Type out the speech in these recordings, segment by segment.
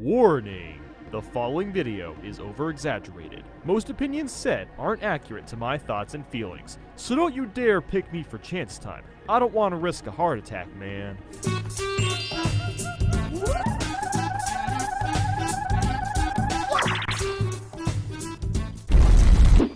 Warning! The following video is over-exaggerated. Most opinions said aren't accurate to my thoughts and feelings, so don't you dare pick me for chance time. I don't want to risk a heart attack, man.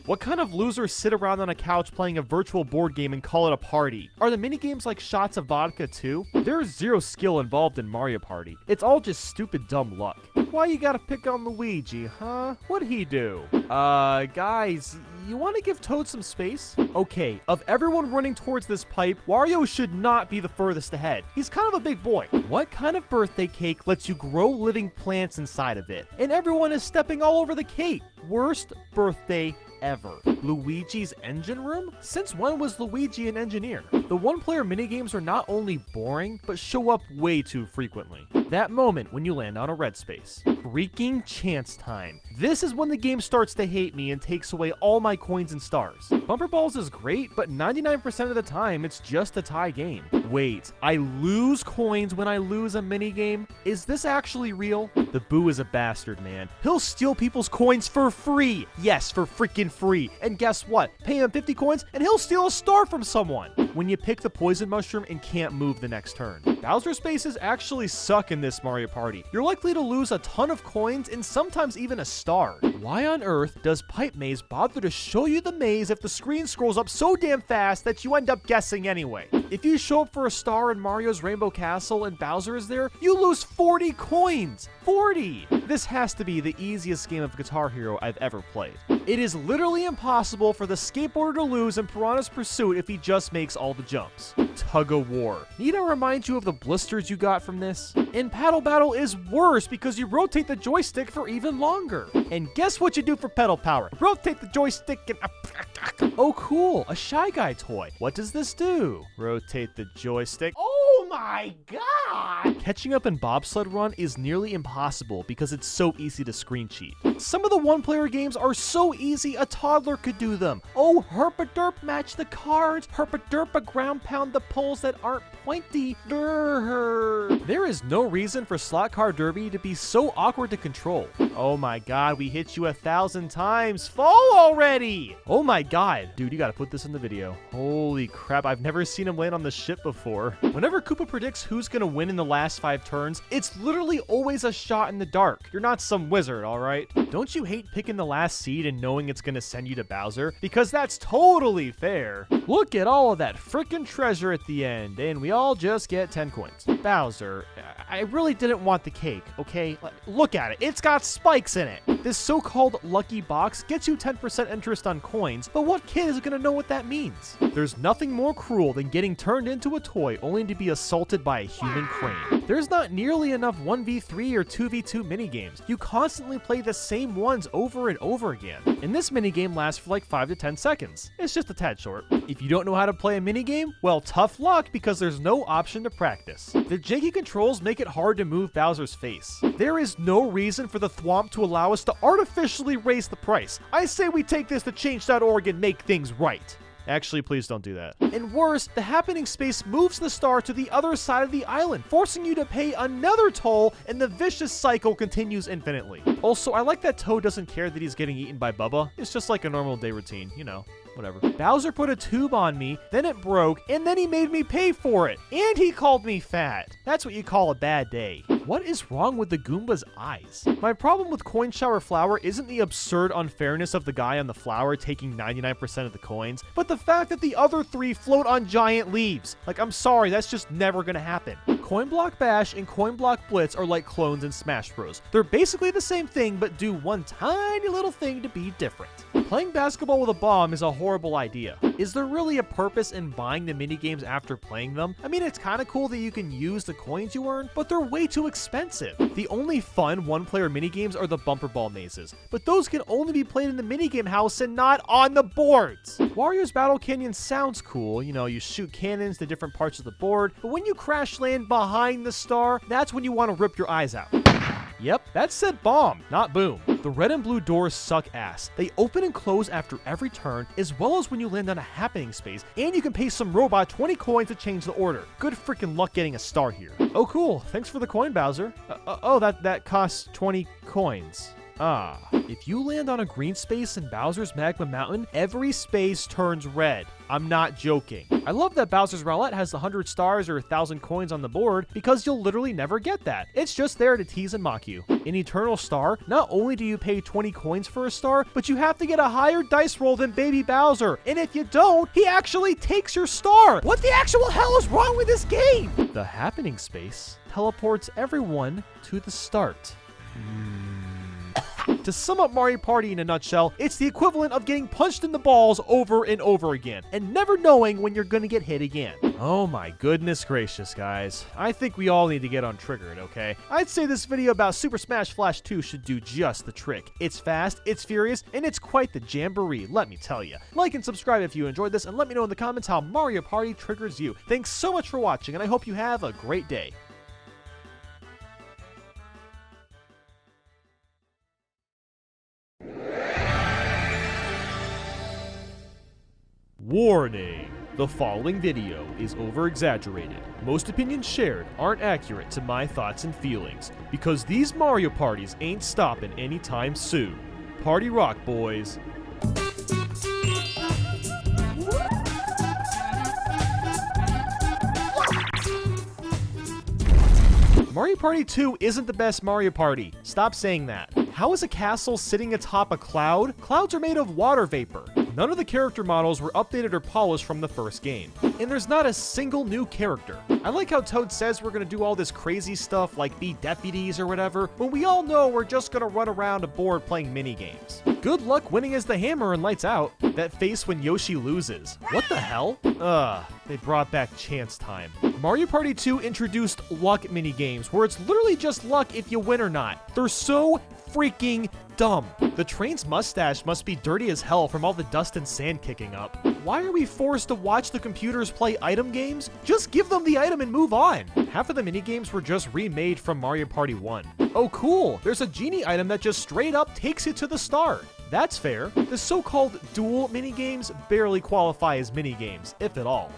What kind of losers sit around on a couch playing a virtual board game and call it a party? Are the minigames like shots of vodka too? There's zero skill involved in Mario Party. It's all just stupid dumb luck. Why you gotta pick on Luigi, huh? What'd he do? Guys, you wanna give Toad some space? Okay, of everyone running towards this pipe, Wario should not be the furthest ahead. He's kind of a big boy. What kind of birthday cake lets you grow living plants inside of it? And everyone is stepping all over the cake. Worst birthday ever. Luigi's engine room? Since when was Luigi an engineer? The one-player minigames are not only boring, but show up way too frequently. That moment when you land on a red space. Freaking chance time. This is when the game starts to hate me and takes away all my coins and stars. Bumper Balls is great, but 99% of the time, it's just a tie game. Wait, I lose coins when I lose a minigame? Is this actually real? The Boo is a bastard, man. He'll steal people's coins for free. Yes, for freaking free. And guess what? Pay him 50 coins and he'll steal a star from someone when you pick the poison mushroom and can't move the next turn. Bowser spaces actually suck in this Mario Party. You're likely to lose a ton of coins and sometimes even a star. Why on earth does Pipe Maze bother to show you the maze if the screen scrolls up so damn fast that you end up guessing anyway? If you show up for a star in Mario's Rainbow Castle and Bowser is there, you lose 40 coins! 40! This has to be the easiest game of Guitar Hero I've ever played. It is literally impossible for the skateboarder to lose in Piranha's Pursuit if he just makes all the jumps. Tug of War. Need I remind you of the blisters you got from this? And Paddle Battle is worse because you rotate the joystick for even longer. And guess what you do for pedal power? Rotate the joystick and... Oh cool, a Shy Guy toy. What does this do? Rotate the joystick. Oh my god! Catching up in Bobsled Run is nearly impossible because it's so easy to screen cheat. Some of the one-player games are so easy a toddler could do them. Oh, Herpaderp match the cards. Herpaderpa ground pound the poles that aren't pointy. There is no reason for Slot Car Derby to be so awkward to control. Oh my god, we hit you 1,000 times. Fall already! Oh my god. Dude, you gotta put this in the video. Holy crap, I've never seen him land on the ship before. Whenever Koopa predicts who's gonna win in the last 5 turns, it's literally always a shot in the dark. You're not some wizard, alright? Don't you hate picking the last seed and knowing it's gonna send you to Bowser? Because that's totally fair. Look at all of that frickin' treasure at the end, and we all just get 10 coins. Bowser, I really didn't want the cake, okay? Look at it, it's got spikes in it. This so-called lucky box gets you 10% interest on coins, but what kid is gonna know what that means? There's nothing more cruel than getting turned into a toy only to be assaulted by a human crane. There's not nearly enough 1v3 or 2v2 minigames. You constantly play the same ones over and over again. And this minigame lasts for like 5 to 10 seconds. It's just a tad short. If you don't know how to play a minigame, well, tough luck because there's no option to practice. The janky controls make it hard to move Bowser's face. There is no reason for the Thwomp to allow us to artificially raise the price. I say we take this to change.org and make things right. Actually, please don't do that. And worse, the happening space moves the star to the other side of the island, forcing you to pay another toll, and the vicious cycle continues infinitely. Also, I like that Toad doesn't care that he's getting eaten by Bubba. It's just like a normal day routine, you know. Whatever. Bowser put a tube on me, then it broke, and then he made me pay for it. And he called me fat. That's what you call a bad day. What is wrong with the Goomba's eyes? My problem with Coin Shower Flower isn't the absurd unfairness of the guy on the flower taking 99% of the coins, but the fact that the other 3 float on giant leaves. Like, I'm sorry, that's just never gonna happen. Coin Block Bash and Coin Block Blitz are like clones in Smash Bros. They're basically the same thing, but do one tiny little thing to be different. Playing basketball with a bomb is a horrible idea. Is there really a purpose in buying the minigames after playing them? I mean, it's kind of cool that you can use the coins you earn, but they're way too expensive. The only fun one-player minigames are the bumper ball mazes, but those can only be played in the minigame house and not on the boards. Wario's Battle Canyon sounds cool, you know, you shoot cannons to different parts of the board, but when you crash land behind the star, that's when you want to rip your eyes out. Yep, that said bomb, not boom. The red and blue doors suck ass. They open and close after every turn, as well as when you land on a happening space, and you can pay some robot 20 coins to change the order. Good freaking luck getting a star here. Oh cool, thanks for the coin, Bowser. That costs 20 coins. Ah, if you land on a green space in Bowser's Magma Mountain, every space turns red. I'm not joking. I love that Bowser's Roulette has 100 stars or 1,000 coins on the board because you'll literally never get that. It's just there to tease and mock you. In Eternal Star, not only do you pay 20 coins for a star, but you have to get a higher dice roll than Baby Bowser. And if you don't, he actually takes your star. What the actual hell is wrong with this game? The happening space teleports everyone to the start. To sum up Mario Party in a nutshell, it's the equivalent of getting punched in the balls over and over again, and never knowing when you're gonna get hit again. Oh my goodness gracious, guys. I think we all need to get untriggered, okay? I'd say this video about Super Smash Flash 2 should do just the trick. It's fast, it's furious, and it's quite the jamboree, let me tell you. Like and subscribe if you enjoyed this, and let me know in the comments how Mario Party triggers you. Thanks so much for watching, and I hope you have a great day. Warning! The following video is over-exaggerated. Most opinions shared aren't accurate to my thoughts and feelings, because these Mario parties ain't stopping anytime soon. Party rock, boys. Mario Party 2 isn't the best Mario Party. Stop saying that. How is a castle sitting atop a cloud? Clouds are made of water vapor. None of the character models were updated or polished from the first game. And there's not a single new character. I like how Toad says we're gonna do all this crazy stuff like be deputies or whatever, when we all know we're just gonna run around a board playing mini-games. Good luck winning as the hammer and Lights Out. That face when Yoshi loses. What the hell? They brought back chance time. Mario Party 2 introduced luck minigames, where it's literally just luck if you win or not. They're so freaking dumb. The train's mustache must be dirty as hell from all the dust and sand kicking up. Why are we forced to watch the computers play item games? Just give them the item and move on. Half of the minigames were just remade from Mario Party 1. Oh cool, there's a genie item that just straight up takes you to the start. That's fair. The so-called dual minigames barely qualify as minigames, if at all.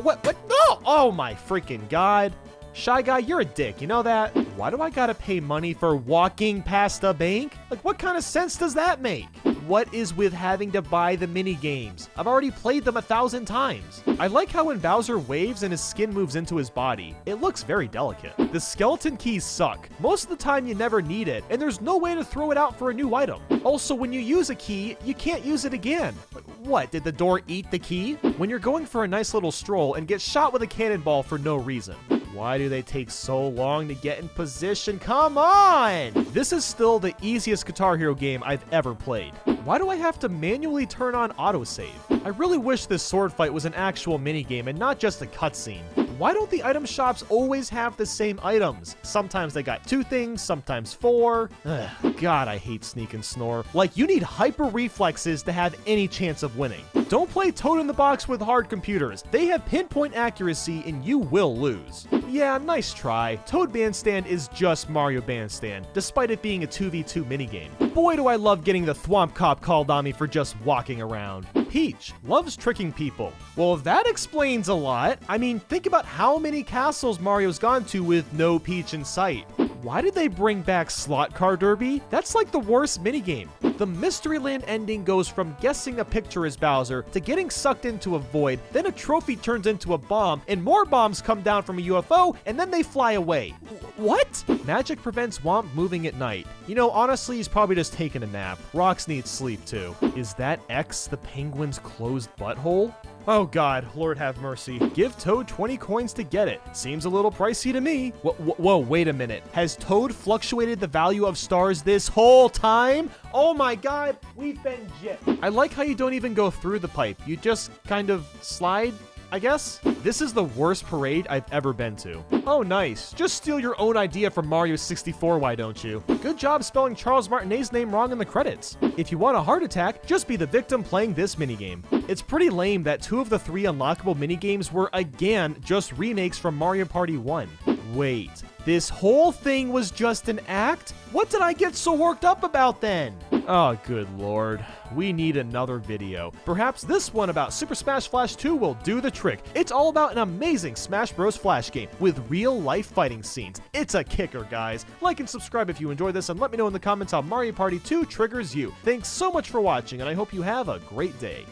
What? No! Oh my freaking god. Shy Guy, you're a dick, you know that? Why do I gotta pay money for walking past a bank? Like, what kind of sense does that make? What is with having to buy the mini games? I've already played them 1,000 times. I like how when Bowser waves and his skin moves into his body, it looks very delicate. The skeleton keys suck. Most of the time you never need it, and there's no way to throw it out for a new item. Also, when you use a key, you can't use it again. What, did the door eat the key? When you're going for a nice little stroll and get shot with a cannonball for no reason. Why do they take so long to get in position? Come on! This is still the easiest Guitar Hero game I've ever played. Why do I have to manually turn on autosave? I really wish this sword fight was an actual minigame and not just a cutscene. Why don't the item shops always have the same items? Sometimes they got 2 things, sometimes 4. Ugh, God, I hate Sneak and Snore. Like, you need hyper reflexes to have any chance of winning. Don't play Toad in the Box with hard computers. They have pinpoint accuracy and you will lose. Yeah, nice try. Toad Bandstand is just Mario Bandstand, despite it being a 2v2 minigame. Boy, do I love getting the Thwomp Cop called on me for just walking around. Peach loves tricking people. Well, that explains a lot. I mean, think about how many castles Mario's gone to with no Peach in sight. Why did they bring back Slot Car Derby? That's like the worst minigame. The Mysteryland ending goes from guessing a picture as Bowser to getting sucked into a void, then a trophy turns into a bomb, and more bombs come down from a UFO, and then they fly away. What? Magic prevents Womp moving at night. You know, honestly, he's probably just taking a nap. Rocks need sleep too. Is that X the penguin's closed butthole? Oh god, Lord have mercy. Give Toad 20 coins to get it. Seems a little pricey to me. Whoa, wait a minute. Has Toad fluctuated the value of stars this whole time? Oh my god, we've been gypped. I like how you don't even go through the pipe. You just kind of slide, I guess? This is the worst parade I've ever been to. Oh, nice. Just steal your own idea from Mario 64, why don't you? Good job spelling Charles Martinet's name wrong in the credits. If you want a heart attack, just be the victim playing this minigame. It's pretty lame that 2 of the 3 unlockable minigames were, again, just remakes from Mario Party 1. Wait, this whole thing was just an act? What did I get so worked up about then? Oh, good lord. We need another video. Perhaps this one about Super Smash Flash 2 will do the trick. It's all about an amazing Smash Bros. Flash game with real-life fighting scenes. It's a kicker, guys. Like and subscribe if you enjoyed this, and let me know in the comments how Mario Party 2 triggers you. Thanks so much for watching, and I hope you have a great day.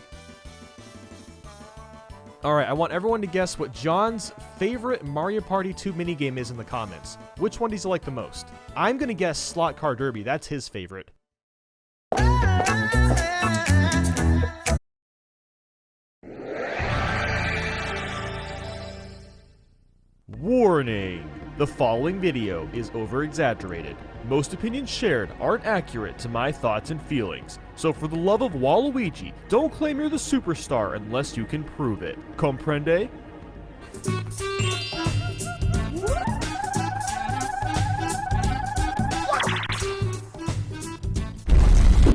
Alright, I want everyone to guess what John's favorite Mario Party 2 minigame is in the comments. Which one does he like the most? I'm gonna guess Slot Car Derby, that's his favorite. Warning! The following video is over-exaggerated. Most opinions shared aren't accurate to my thoughts and feelings, so for the love of Waluigi, don't claim you're the superstar unless you can prove it. Comprende?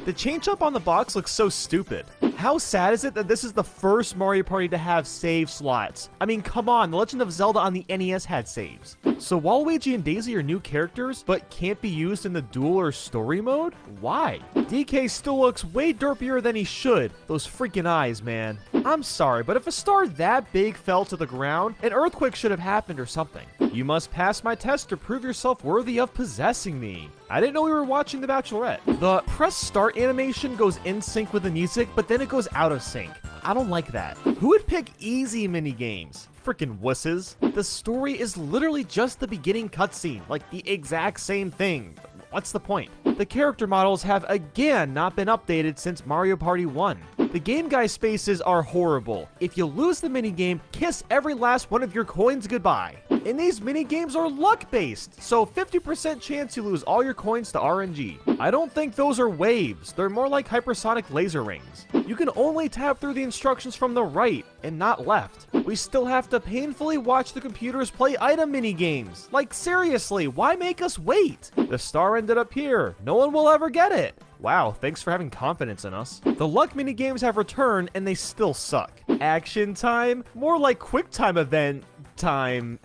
The change up on the box looks so stupid. How sad is it that this is the first Mario Party to have save slots? I mean, come on, The Legend of Zelda on the NES had saves. So Waluigi and Daisy are new characters, but can't be used in the duel or story mode? Why? DK still looks way derpier than he should. Those freaking eyes, man. I'm sorry, but if a star that big fell to the ground, an earthquake should have happened or something. You must pass my test to prove yourself worthy of possessing me. I didn't know we were watching The Bachelorette. The press start animation goes in sync with the music, but then it goes out of sync. I don't like that. Who would pick easy minigames? Frickin' wusses. The story is literally just the beginning cutscene, like the exact same thing. What's the point? The character models have again not been updated since Mario Party 1. The Game Guy spaces are horrible. If you lose the minigame, kiss every last one of your coins goodbye. And these minigames are luck-based, so 50% chance you lose all your coins to RNG. I don't think those are waves, they're more like hypersonic laser rings. You can only tap through the instructions from the right and not left. We still have to painfully watch the computers play item minigames. Like seriously, why make us wait? The star ended up here, no one will ever get it. Wow, thanks for having confidence in us. The luck minigames have returned and they still suck. Action time? More like quick time event time.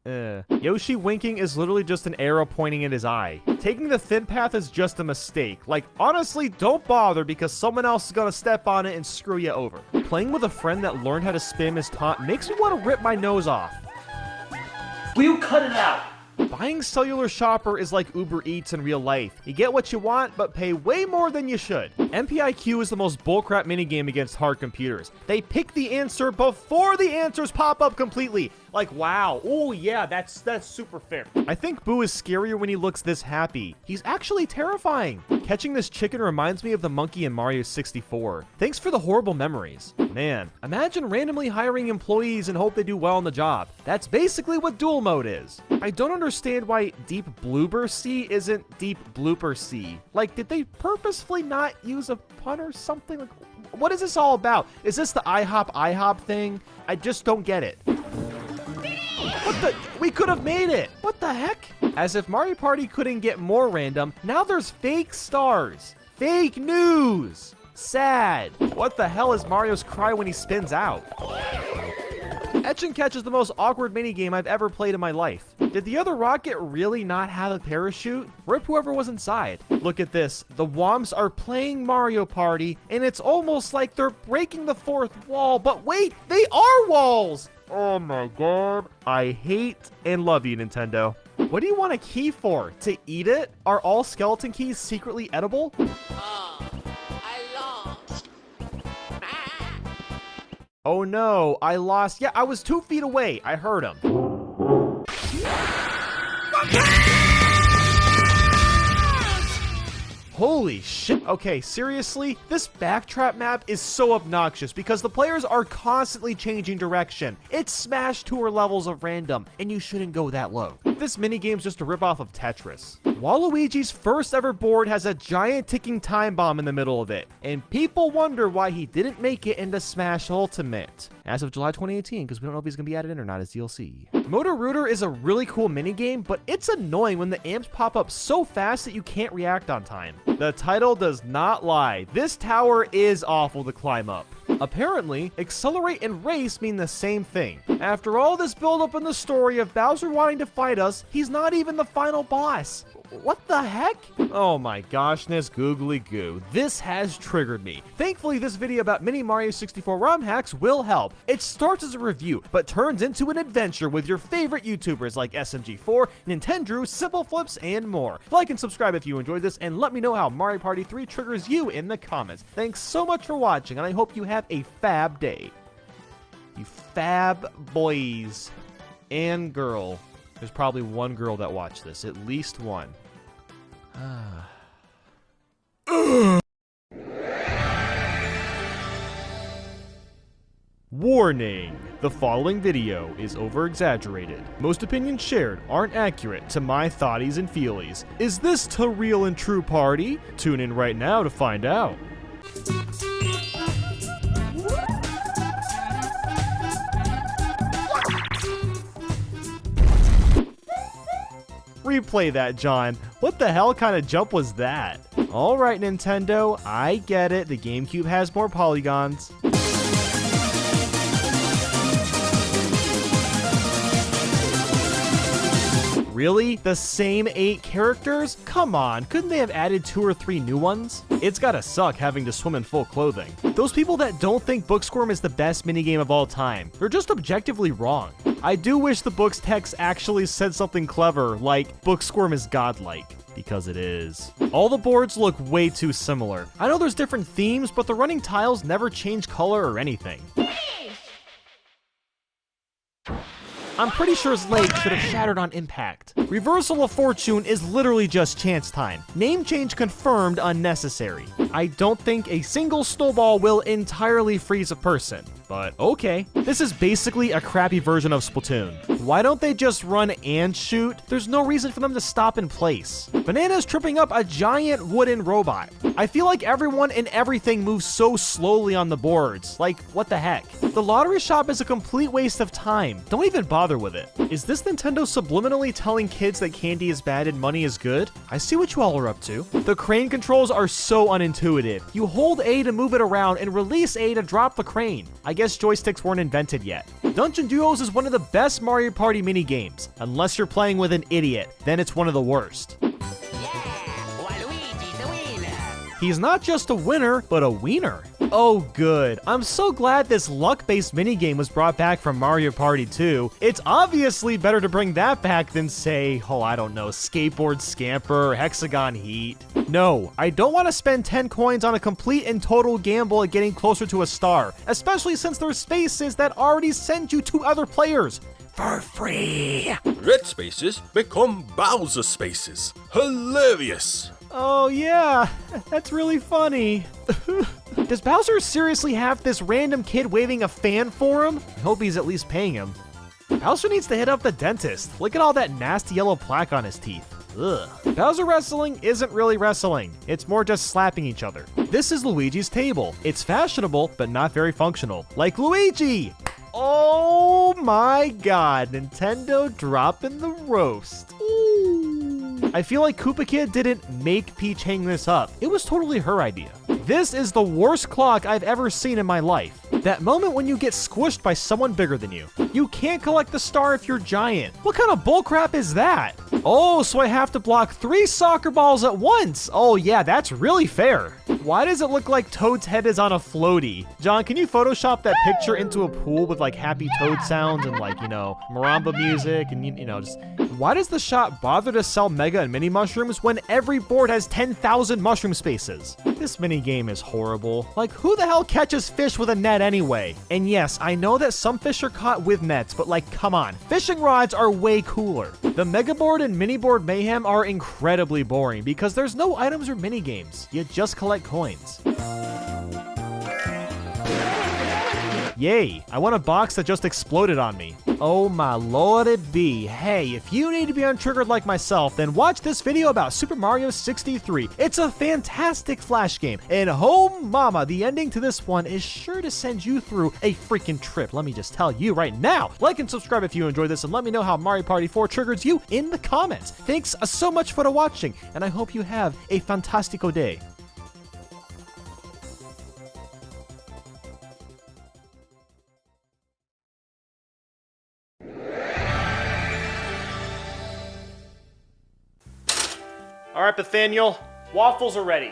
Yoshi winking is literally just an arrow pointing at his eye. Taking the thin path is just a mistake. Like, honestly, don't bother because someone else is gonna step on it and screw you over. Playing with a friend that learned how to spam his taunt makes me want to rip my nose off. Will you cut it out? Buying Cellular Shopper is like Uber Eats in real life. You get what you want, but pay way more than you should. MPIQ is the most bullcrap minigame against hard computers. They pick the answer before the answers pop up completely. Like, wow. Oh, yeah, that's super fair. I think Boo is scarier when he looks this happy. He's actually terrifying. Catching this chicken reminds me of the monkey in Mario 64. Thanks for the horrible memories. Man, imagine randomly hiring employees and hope they do well on the job. That's basically what duel mode is. I don't understand why Deep Blooper Sea isn't Deep Blooper Sea. Like, did they purposefully not use a pun or something? Like, what is this all about? Is this the IHOP thing? I just don't get it. What the? We could have made it! What the heck? As if Mario Party couldn't get more random, now there's fake stars. Fake news! Sad. What the hell is Mario's cry when he spins out? Etch and Catch is the most awkward minigame I've ever played in my life. Did the other rocket really not have a parachute? Rip whoever was inside. Look at this. The Womps are playing Mario Party, and it's almost like they're breaking the fourth wall, but wait, they are walls! Oh my god. I hate and love you, Nintendo. What do you want a key for? To eat it? Are all skeleton keys secretly edible? Oh no, I lost. Yeah, I was 2 feet away. I heard him. Holy shit. Okay, seriously? This backtrap map is so obnoxious because the players are constantly changing direction. It's Smash Tour levels of random, and you shouldn't go that low. This minigame's just a ripoff of Tetris. Waluigi's first ever board has a giant ticking time bomb in the middle of it, and people wonder why he didn't make it into Smash Ultimate as of July 2018, because we don't know if he's gonna be added in or not as DLC. Motor Rooter is a really cool minigame, but it's annoying when the amps pop up so fast that you can't react on time. The title does not lie. This tower is awful to climb up. Apparently, accelerate and race mean the same thing. After all this build-up in the story of Bowser wanting to fight us, he's not even the final boss. What the heck? Oh my goshness, googly goo. This has triggered me. Thankfully, this video about Mini Mario 64 ROM hacks will help. It starts as a review, but turns into an adventure with your favorite YouTubers like SMG4, Nintendo, Simple Flips, and more. Like and subscribe if you enjoyed this, and let me know how Mario Party 3 triggers you in the comments. Thanks so much for watching, and I hope you have a fab day. You fab boys and girl. There's probably one girl that watched this, at least one. Warning! The following video is over-exaggerated. Most opinions shared aren't accurate to my thoughties and feelies. Is this the real and true party? Tune in right now to find out. Replay that, John. What the hell kind of jump was that? Alright, Nintendo, I get it. The GameCube has more polygons. Really? The same 8 characters? Come on, couldn't they have added 2 or 3 new ones? It's gotta suck having to swim in full clothing. Those people that don't think Booksquirm is the best minigame of all time, they're just objectively wrong. I do wish the book's text actually said something clever, like, Booksquirm is godlike. Because it is. All the boards look way too similar. I know there's different themes, but the running tiles never change color or anything. I'm pretty sure his leg should have shattered on impact. Reversal of Fortune is literally just chance time. Name change confirmed unnecessary. I don't think a single snowball will entirely freeze a person, but okay. This is basically a crappy version of Splatoon. Why don't they just run and shoot? There's no reason for them to stop in place. Banana's tripping up a giant wooden robot. I feel like everyone and everything moves so slowly on the boards. Like, what the heck? The lottery shop is a complete waste of time. Don't even bother with it. Is this Nintendo subliminally telling kids that candy is bad and money is good? I see what you all are up to. The crane controls are so unintuitive. You hold A to move it around and release A to drop the crane. I guess joysticks weren't invented yet. Dungeon Duos is one of the best Mario Party minigames. Unless you're playing with an idiot, then it's one of the worst. He's not just a winner, but a wiener. Oh good, I'm so glad this luck-based minigame was brought back from Mario Party 2. It's obviously better to bring that back than say, oh I don't know, Skateboard Scamper or Hexagon Heat. No, I don't want to spend 10 coins on a complete and total gamble at getting closer to a star, especially since there's spaces that already send you to other players for free. Red spaces become Bowser spaces. Hilarious! Oh yeah, that's really funny. Does Bowser seriously have this random kid waving a fan for him? I hope he's at least paying him. Bowser needs to hit up the dentist. Look at all that nasty yellow plaque on his teeth. Ugh. Bowser wrestling isn't really wrestling. It's more just slapping each other. This is Luigi's table. It's fashionable, but not very functional. Like Luigi! Oh my god, Nintendo dropping the roast. I feel like Koopa Kid didn't make Peach hang this up. It was totally her idea. This is the worst clock I've ever seen in my life. That moment when you get squished by someone bigger than you. You can't collect the star if you're giant. What kind of bullcrap is that? Oh, so I have to block 3 soccer balls at once. Oh yeah, that's really fair. Why does it look like Toad's head is on a floaty? John, can you Photoshop that picture into a pool with like happy Toad sounds and like, you know, marimba music and you know, just... Why does the shop bother to sell Mega and Mini mushrooms when every board has 10,000 mushroom spaces? This minigame is horrible. Like, who the hell catches fish with a net anyway? And yes, I know that some fish are caught with nets, but like, come on. Fishing rods are way cooler. The Mega Board and Mini Board Mayhem are incredibly boring because there's no items or minigames. You just collect coins. Yay, I want a box that just exploded on me. Oh my lord it be. Hey, if you need to be untriggered like myself, then watch this video about Super Mario 63. It's a fantastic flash game, and oh mama, the ending to this one is sure to send you through a freaking trip. Let me just tell you right now. Like and subscribe if you enjoyed this, and let me know how Mario Party 4 triggers you in the comments. Thanks so much for watching, and I hope you have a fantastico day. All right, Nathaniel, waffles are ready.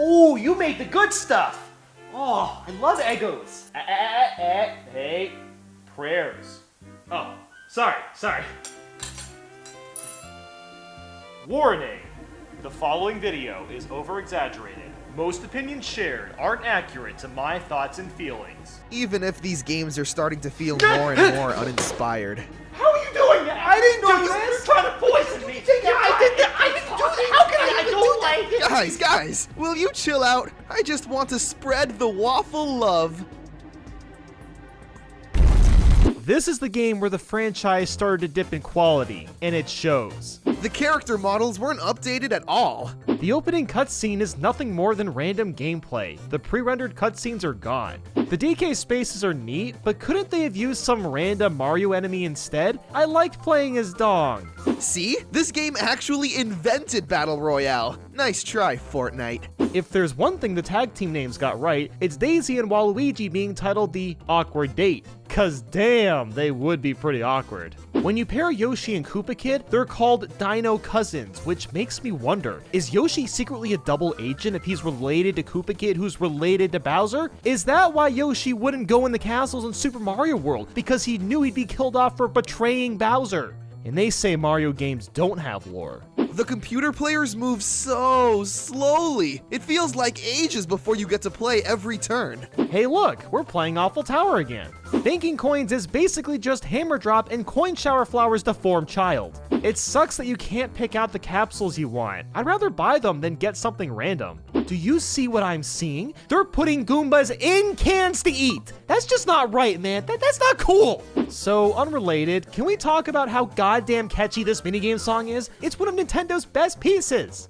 Ooh, you made the good stuff. Oh, I love Eggos. Hey, prayers. Oh, sorry. Warning. The following video is over-exaggerated. Most opinions shared aren't accurate to my thoughts and feelings. Even if these games are starting to feel more and more uninspired. How are you doing that? I didn't do this. You're trying to poison me. I didn't do this. How can I don't like it? Guys, will you chill out? I just want to spread the waffle love. This is the game where the franchise started to dip in quality, and it shows. The character models weren't updated at all. The opening cutscene is nothing more than random gameplay. The pre-rendered cutscenes are gone. The DK spaces are neat, but couldn't they have used some random Mario enemy instead? I liked playing as Dong. See? This game actually invented Battle Royale. Nice try, Fortnite. If there's one thing the tag team names got right, it's Daisy and Waluigi being titled the Awkward Date. Cause damn, they would be pretty awkward. When you pair Yoshi and Koopa Kid, they're called Dino Cousins, which makes me wonder, is Yoshi secretly a double agent if he's related to Koopa Kid who's related to Bowser? Is that why Yoshi wouldn't go in the castles in Super Mario World? Because he knew he'd be killed off for betraying Bowser? And they say Mario games don't have lore. The computer players move so slowly. It feels like ages before you get to play every turn. Hey look, we're playing Awful Tower again. Banking coins is basically just hammer drop and coin shower flowers deformed child. It sucks that you can't pick out the capsules you want. I'd rather buy them than get something random. Do you see what I'm seeing? They're putting Goombas in cans to eat. That's just not right, man. That's not cool. So, unrelated, can we talk about how goddamn catchy this minigame song is? It's one of Nintendo's best pieces.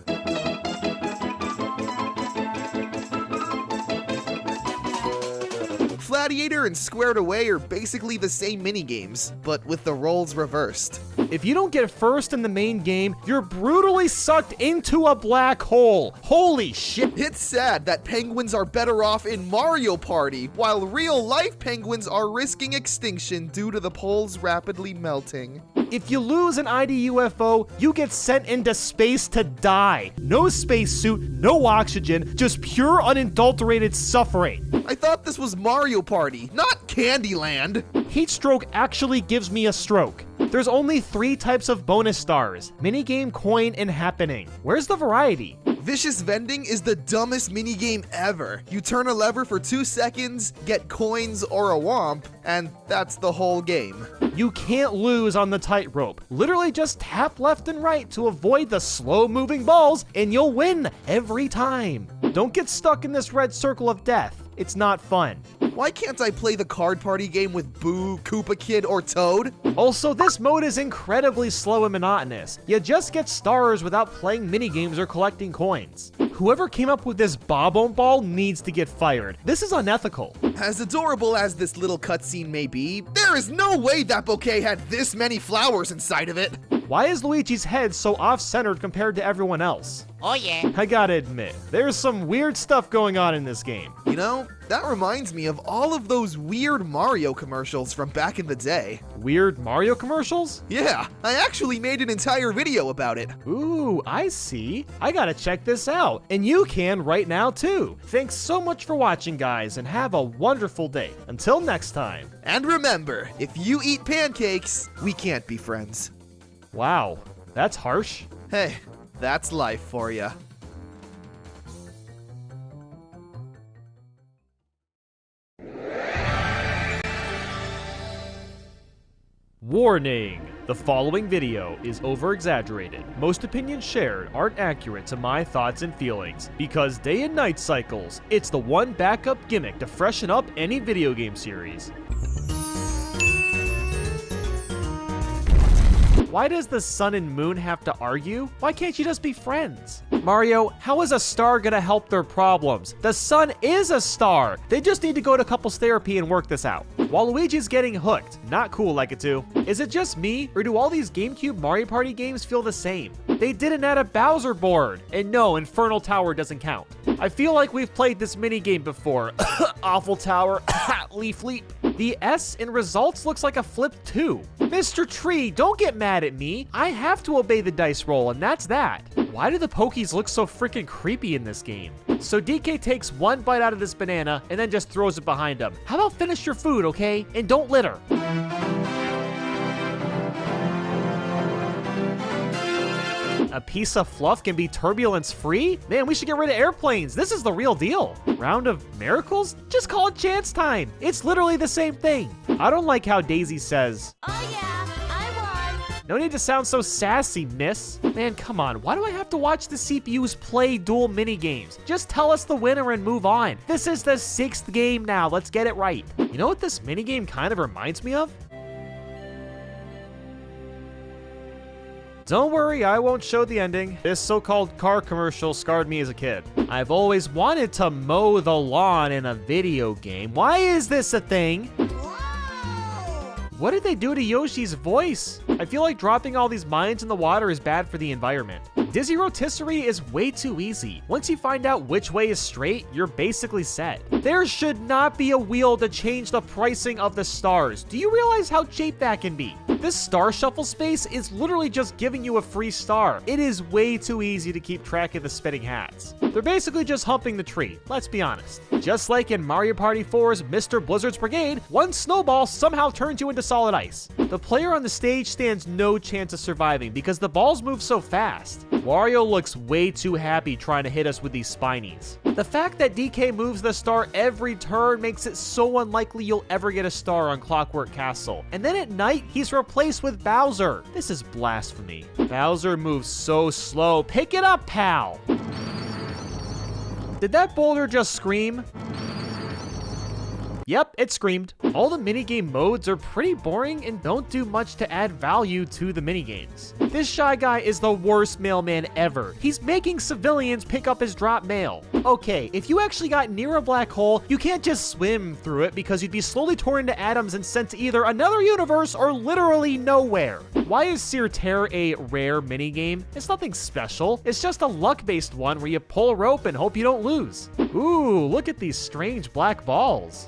Gladiator and Squared Away are basically the same minigames, but with the roles reversed. If you don't get first in the main game, you're brutally sucked into a black hole. Holy shit. It's sad that penguins are better off in Mario Party, while real-life penguins are risking extinction due to the poles rapidly melting. If you lose an IDUFO, you get sent into space to die. No spacesuit, no oxygen, just pure unadulterated suffering. I thought this was Mario Party, not Candyland. Heat stroke actually gives me a stroke. There's only 3 types of bonus stars: minigame, coin, and happening. Where's the variety? Vicious Vending is the dumbest minigame ever. You turn a lever for 2 seconds, get coins or a womp, and that's the whole game. You can't lose on the tightrope. Literally just tap left and right to avoid the slow-moving balls, and you'll win every time. Don't get stuck in this red circle of death. It's not fun. Why can't I play the card party game with Boo, Koopa Kid, or Toad? Also, this mode is incredibly slow and monotonous. You just get stars without playing minigames or collecting coins. Whoever came up with this Bob-omb ball needs to get fired. This is unethical. As adorable as this little cutscene may be, there is no way that bouquet had this many flowers inside of it. Why is Luigi's head so off-centered compared to everyone else? Oh yeah. I gotta admit, there's some weird stuff going on in this game. You know, that reminds me of all of those weird Mario commercials from back in the day. Weird Mario commercials? Yeah, I actually made an entire video about it. Ooh, I see. I gotta check this out. And you can right now too. Thanks so much for watching, guys, and have a wonderful day. Until next time. And remember, if you eat pancakes, we can't be friends. Wow, that's harsh. Hey, that's life for ya. Warning! The following video is over-exaggerated. Most opinions shared aren't accurate to my thoughts and feelings. Because day and night cycles, it's the one backup gimmick to freshen up any video game series. Why does the sun and moon have to argue? Why can't you just be friends? Mario, how is a star gonna help their problems? The sun is a star! They just need to go to couples therapy and work this out. Waluigi's getting hooked. Not cool, Lakitu. Is it just me, or do all these GameCube Mario Party games feel the same? They didn't add a Bowser board. And no, Infernal Tower doesn't count. I feel like we've played this minigame before. Awful Tower, Leaf Leap. The S in results looks like a flip 2. Mr. Tree, don't get mad at me. I have to obey the dice roll, and that's that. Why do the Pokies look so freaking creepy in this game? So DK takes one bite out of this banana and then just throws it behind him. How about finish your food, okay? And don't litter. A piece of fluff can be turbulence-free? Man, we should get rid of airplanes. This is the real deal. Round of miracles? Just call it chance time. It's literally the same thing. I don't like how Daisy says, "Oh yeah, I won." "No need to sound so sassy, miss." Man, come on. Why do I have to watch the CPUs play dual minigames? Just tell us the winner and move on. This is the 6th game now. Let's get it right. You know what this minigame kind of reminds me of? Don't worry, I won't show the ending. This so-called car commercial scarred me as a kid. I've always wanted to mow the lawn in a video game. Why is this a thing? What did they do to Yoshi's voice? I feel like dropping all these mines in the water is bad for the environment. Dizzy Rotisserie is way too easy. Once you find out which way is straight, you're basically set. There should not be a wheel to change the pricing of the stars. Do you realize how cheap that can be? This star shuffle space is literally just giving you a free star. It is way too easy to keep track of the spinning hats. They're basically just humping the tree, let's be honest. Just like in Mario Party 4's Mr. Blizzard's Brigade, one snowball somehow turns you into solid ice. The player on the stage stands no chance of surviving because the balls move so fast. Wario looks way too happy trying to hit us with these spinies. The fact that DK moves the star every turn makes it so unlikely you'll ever get a star on Clockwork Castle. And then at night, he's replaced with Bowser. This is blasphemy. Bowser moves so slow. Pick it up, pal! Did that boulder just scream? Yep, it screamed. All the minigame modes are pretty boring and don't do much to add value to the minigames. This Shy Guy is the worst mailman ever. He's making civilians pick up his dropped mail. Okay, if you actually got near a black hole, you can't just swim through it because you'd be slowly torn into atoms and sent to either another universe or literally nowhere. Why is Seer Terror a rare minigame? It's nothing special. It's just a luck-based one where you pull a rope and hope you don't lose. Ooh, look at these strange black balls.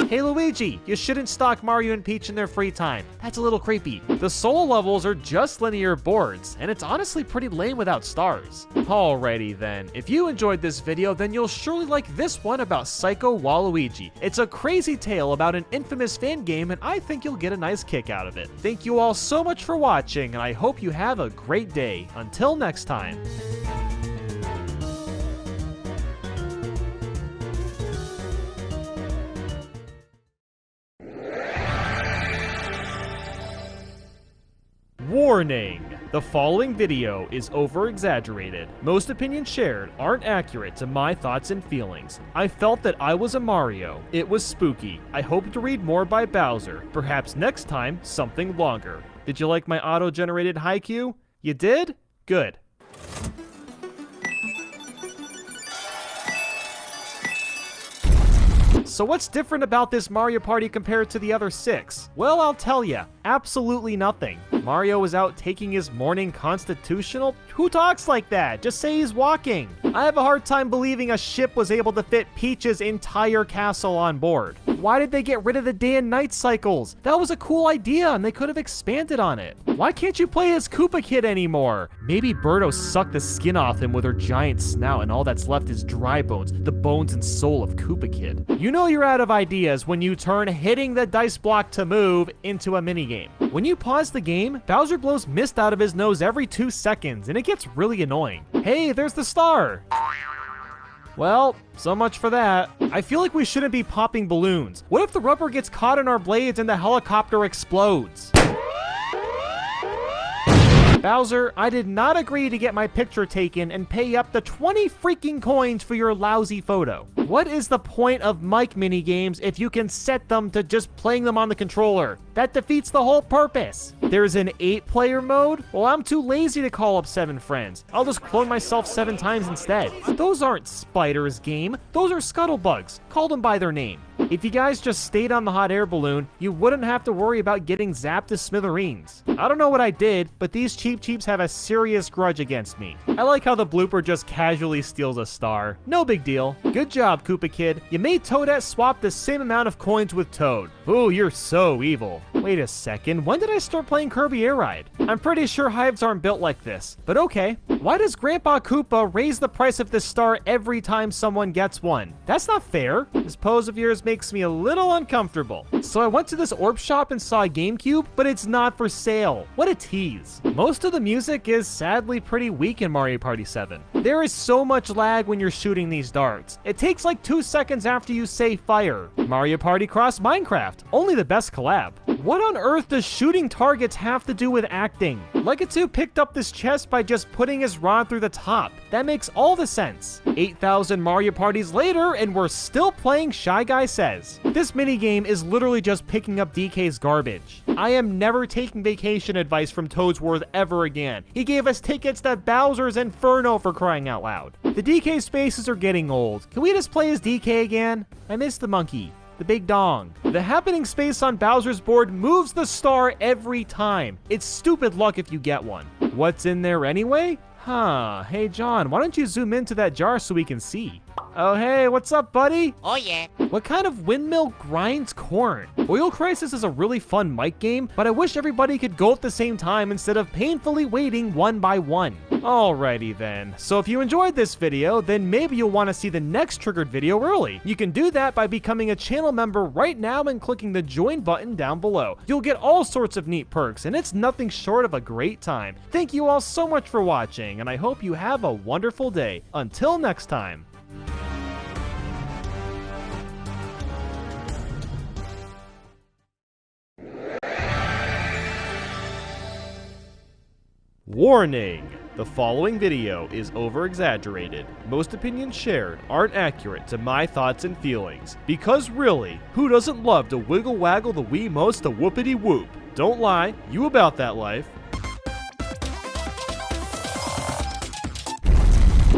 Hey Luigi, you shouldn't stalk Mario and Peach in their free time. That's a little creepy. The solo levels are just linear boards, and it's honestly pretty lame without stars. Alrighty then, if you enjoyed this video, then you'll surely like this one about Psycho Waluigi. It's a crazy tale about an infamous fan game, and I think you'll get a nice kick out of it. Thank you all so much for watching, and I hope you have a great day. Until next time. Warning! The following video is over-exaggerated. Most opinions shared aren't accurate to my thoughts and feelings. I felt that I was a Mario. It was spooky. I hope to read more by Bowser. Perhaps next time, something longer. Did you like my auto-generated haiku? You did? Good. So what's different about this Mario Party compared to the other 6? Well, I'll tell ya. Absolutely nothing. Mario is out taking his morning constitutional? Who talks like that? Just say he's walking. I have a hard time believing a ship was able to fit Peach's entire castle on board. Why did they get rid of the day and night cycles? That was a cool idea and they could have expanded on it. Why can't you play as Koopa Kid anymore? Maybe Birdo sucked the skin off him with her giant snout and all that's left is dry bones, the bones and soul of Koopa Kid. You know you're out of ideas when you turn hitting the dice block to move into a minigame. When you pause the game, Bowser blows mist out of his nose every 2 seconds and it gets really annoying. Hey, there's the star! Well, so much for that. I feel like we shouldn't be popping balloons. What if the rubber gets caught in our blades and the helicopter explodes? Bowser, I did not agree to get my picture taken and pay up the 20 freaking coins for your lousy photo. What is the point of mic minigames if you can set them to just playing them on the controller? That defeats the whole purpose. There's an 8-player mode? Well, I'm too lazy to call up 7 friends. I'll just clone myself 7 times instead. Those aren't spiders, game. Those are scuttlebugs. Call them by their name. If you guys just stayed on the hot air balloon, you wouldn't have to worry about getting zapped to smithereens. I don't know what I did, but these Cheep Cheeps have a serious grudge against me. I like how the blooper just casually steals a star. No big deal. Good job, Koopa Kid. You made Toadette swap the same amount of coins with Toad. Ooh, you're so evil. Wait a second, when did I start playing Kirby Air Ride? I'm pretty sure hives aren't built like this, but okay. Why does Grandpa Koopa raise the price of this star every time someone gets one? That's not fair. This pose of yours makes me a little uncomfortable. So I went to this orb shop and saw a GameCube, but it's not for sale. What a tease. Most of the music is sadly pretty weak in Mario Party 7. There is so much lag when you're shooting these darts. It takes like 2 seconds after you say fire. Mario Party Cross Minecraft, only the best collab. What on earth does shooting targets have to do with acting? Legatsu picked up this chest by just putting his rod through the top. That makes all the sense. 8,000 Mario Parties later, and we're still playing Shy Guy Says. This minigame is literally just picking up DK's garbage. I am never taking vacation advice from Toadsworth ever again. He gave us tickets to Bowser's Inferno for crying out loud. The DK spaces are getting old. Can we just play as DK again? I miss the monkey. The big dong. The happening space on Bowser's board moves the star every time. It's stupid luck if you get one. What's in there anyway? Huh, hey John, why don't you zoom into that jar so we can see? Oh hey, what's up buddy? Oh yeah. What kind of windmill grinds corn? Oil Crisis is a really fun mic game, but I wish everybody could go at the same time instead of painfully waiting one by one. Alrighty then, so if you enjoyed this video, then maybe you'll want to see the next triggered video early. You can do that by becoming a channel member right now and clicking the join button down below. You'll get all sorts of neat perks, and it's nothing short of a great time. Thank you all so much for watching, and I hope you have a wonderful day. Until next time. Warning! The following video is over-exaggerated. Most opinions shared aren't accurate to my thoughts and feelings. Because really, who doesn't love to wiggle-waggle the Wiimotes to whoopity-whoop? Don't lie, you about that life.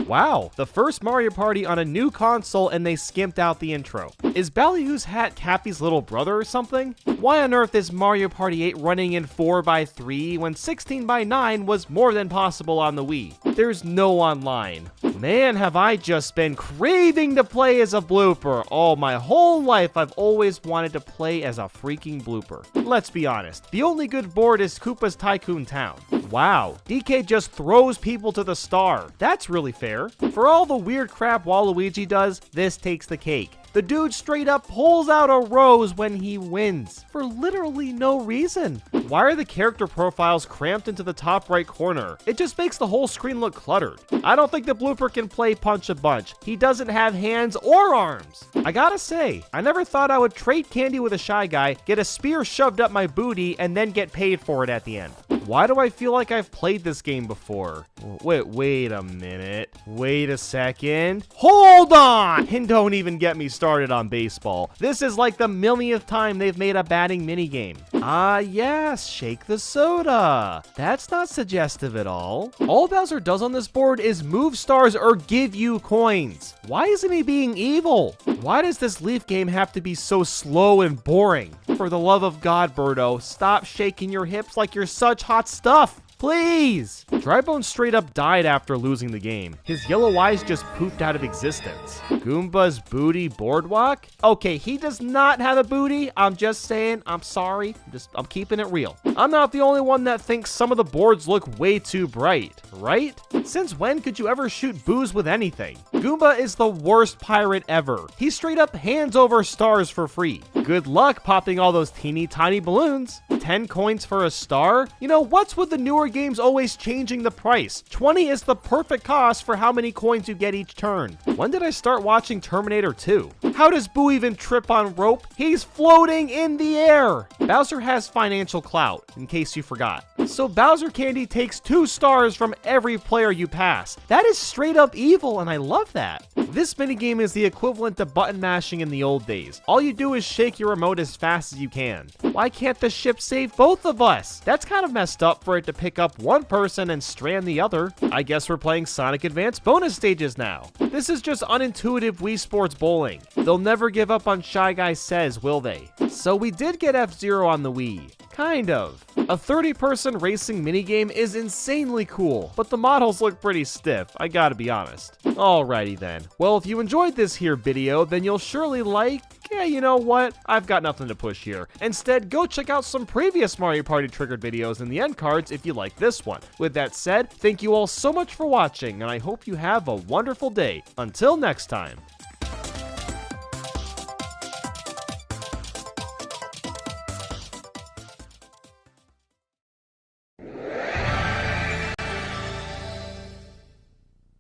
Wow, the first Mario Party on a new console and they skimped out the intro. Is Ballyhoo's hat Cappy's little brother or something? Why on earth is Mario Party 8 running in 4x3 when 16x9 was more than possible on the Wii? There's no online. Man, have I just been craving to play as a blooper. Oh, my whole life I've always wanted to play as a freaking blooper. Let's be honest, the only good board is Koopa's Tycoon Town. Wow, DK just throws people to the star. That's really fair. For all the weird crap Waluigi does, this takes the cake. The dude straight up pulls out a rose when he wins, for literally no reason. Why are the character profiles cramped into the top right corner? It just makes the whole screen look cluttered. I don't think the blooper can play Punch a Bunch. He doesn't have hands or arms. I gotta say, I never thought I would trade candy with a Shy Guy, get a spear shoved up my booty, and then get paid for it at the end. Why do I feel like I've played this game before? Wait a minute. Wait a second. Hold on! And don't even get me started on baseball. This is like the millionth time they've made a batting minigame. Ah yes, shake the soda. That's not suggestive at all. All Bowser does on this board is move stars or give you coins. Why isn't he being evil? Why does this Leaf game have to be so slow and boring? For the love of God, Birdo, stop shaking your hips like you're such hot stuff. Please! Drybone straight up died after losing the game. His yellow eyes just pooped out of existence. Goomba's booty boardwalk? Okay, he does not have a booty. I'm just saying, I'm sorry. I'm keeping it real. I'm not the only one that thinks some of the boards look way too bright, right? Since when could you ever shoot booze with anything? Goomba is the worst pirate ever. He straight up hands over stars for free. Good luck popping all those teeny tiny balloons. 10 coins for a star? You know, what's with the newer games always changing the price? 20 is the perfect cost for how many coins you get each turn. When did I start watching Terminator 2? How does Boo even trip on rope? He's floating in the air! Bowser has financial clout, in case you forgot. So Bowser Candy takes 2 stars from every player you pass. That is straight up evil, and I love that. This minigame is the equivalent to button mashing in the old days. All you do is shake your remote as fast as you can. Why can't the ship save both of us. That's kind of messed up for it to pick up one person and strand the other. I guess we're playing Sonic Advance bonus stages now. This is just unintuitive Wii Sports bowling. They'll never give up on Shy Guy Says, will they? So we did get F-Zero on the Wii. Kind of. A 30-person racing minigame is insanely cool, but the models look pretty stiff, I gotta be honest. Alrighty then. Well, if you enjoyed this here video, then you'll surely like... Yeah, you know what? I've got nothing to push here. Instead, go check out some previous Mario Party triggered videos in the end cards if you like this one. With that said, thank you all so much for watching, and I hope you have a wonderful day. Until next time.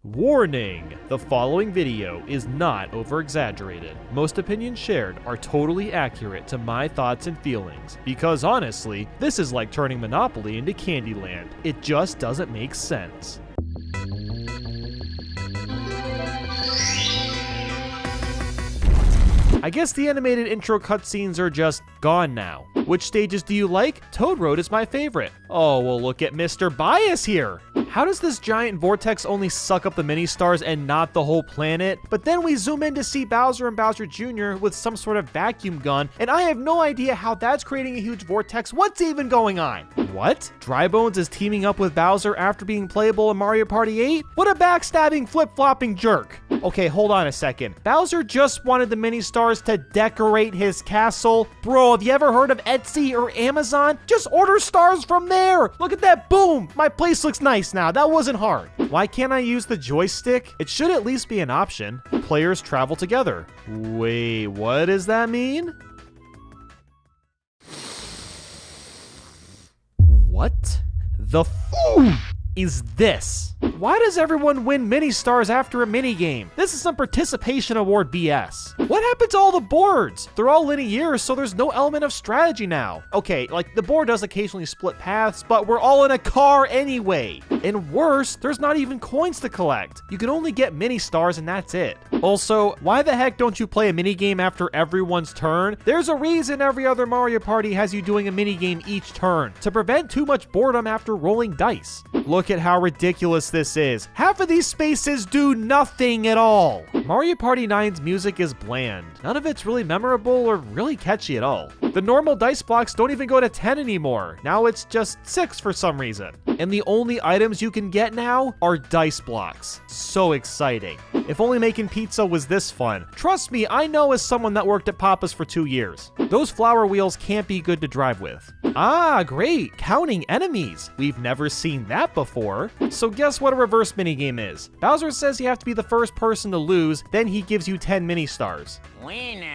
Warning! The following video is not over-exaggerated. Most opinions shared are totally accurate to my thoughts and feelings, because honestly, this is like turning Monopoly into Candyland. It just doesn't make sense. I guess the animated intro cutscenes are just gone now. Which stages do you like? Toad Road is my favorite. Oh, well, look at Mr. Bias here. How does this giant vortex only suck up the mini-stars and not the whole planet? But then we zoom in to see Bowser and Bowser Jr. with some sort of vacuum gun, and I have no idea how that's creating a huge vortex. What's even going on? What? Drybones is teaming up with Bowser after being playable in Mario Party 8? What a backstabbing, flip-flopping jerk. Okay, hold on a second. Bowser just wanted the mini-stars to decorate his castle. Bro, have you ever heard of Etsy or Amazon? Just order stars from there. Look at that, boom. My place looks nice now. That wasn't hard. Why can't I use the joystick? It should at least be an option. Players travel together. Wait, what does that mean? What the f is this? Why does everyone win mini stars after a mini game? This is some participation award BS. What happened to all the boards? They're all linear, so there's no element of strategy now. Okay, like the board does occasionally split paths, but we're all in a car anyway. And worse, there's not even coins to collect. You can only get mini stars and that's it. Also, why the heck don't you play a mini game after everyone's turn? There's a reason every other Mario Party has you doing a mini game each turn, to prevent too much boredom after rolling dice. Look at how ridiculous this is. Half of these spaces do nothing at all. Mario Party 9's music is bland. None of it's really memorable or really catchy at all. The normal dice blocks don't even go to 10 anymore. Now it's just 6 for some reason. And the only items you can get now are dice blocks. So exciting. If only making pizza was this fun. Trust me, I know as someone that worked at Papa's for 2 years. Those flower wheels can't be good to drive with. Ah, great, counting enemies. We've never seen that before. So guess what a reverse minigame is? Bowser says you have to be the first person to lose, then he gives you 10 mini stars. Winner.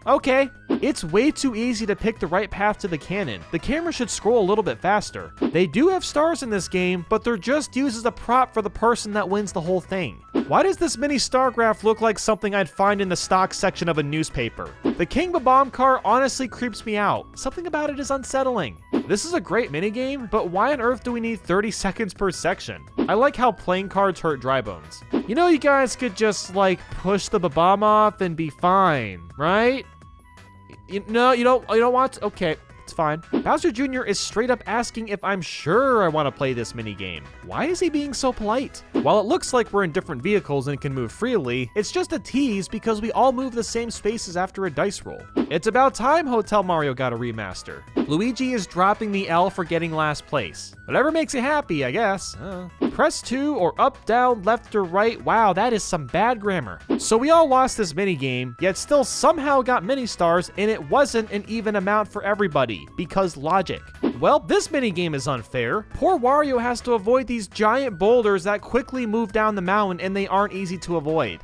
Okay, it's way too easy to pick the right path to the cannon. The camera should scroll a little bit faster. They do have stars in this game, but they're just used as a prop for the person that wins the whole thing. Why does this mini star graph look like something I'd find in the stock section of a newspaper? The King Bomb car honestly creeps me out. Something about it is unsettling. This is a great minigame, but why on earth do we need 30 seconds per section? I like how playing cards hurt Drybones. You know, you guys could just like push the bomb off and be fine, right? No, you don't want to? Okay, it's fine. Bowser Jr. is straight up asking if I'm sure I want to play this minigame. Why is he being so polite? While it looks like we're in different vehicles and can move freely, it's just a tease because we all move the same spaces after a dice roll. It's about time Hotel Mario got a remaster. Luigi is dropping the L for getting last place. Whatever makes you happy, I guess. Press 2 or up, down, left, or right. Wow, that is some bad grammar. So we all lost this minigame, yet still somehow got mini stars, and it wasn't an even amount for everybody, because logic. Well, this minigame is unfair. Poor Wario has to avoid these giant boulders that quickly move down the mountain, and they aren't easy to avoid.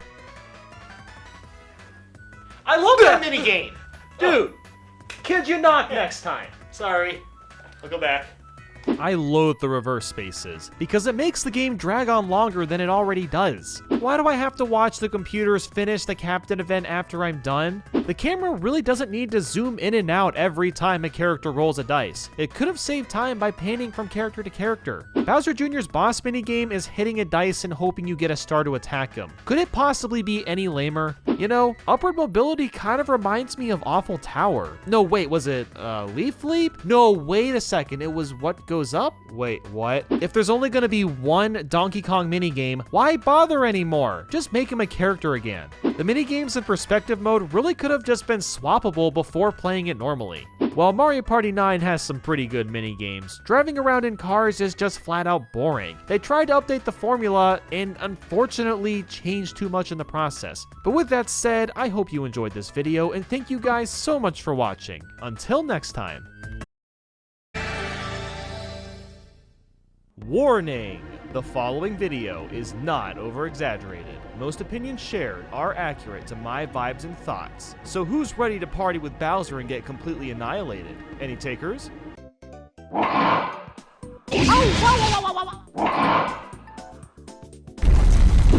I love that minigame! Dude, kid you not next time. Sorry. I'll go back. I loathe the reverse spaces, because it makes the game drag on longer than it already does. Why do I have to watch the computers finish the captain event after I'm done? The camera really doesn't need to zoom in and out every time a character rolls a dice. It could have saved time by panning from character to character. Bowser Jr.'s boss minigame is hitting a dice and hoping you get a star to attack him. Could it possibly be any lamer? You know, upward mobility kind of reminds me of Awful Tower. No, wait, was it Leaf Leap? No, wait a second, it was What Goes Up? Wait, what? If there's only gonna be one Donkey Kong minigame, why bother anymore? Just make him a character again. The minigames in perspective mode really could have just been swappable before playing it normally. While Mario Party 9 has some pretty good minigames, driving around in cars is just flat out boring. They tried to update the formula and unfortunately changed too much in the process. But with that said, I hope you enjoyed this video and thank you guys so much for watching. Until next time. Warning! The following video is not over-exaggerated. Most opinions shared are accurate to my vibes and thoughts. So who's ready to party with Bowser and get completely annihilated? Any takers?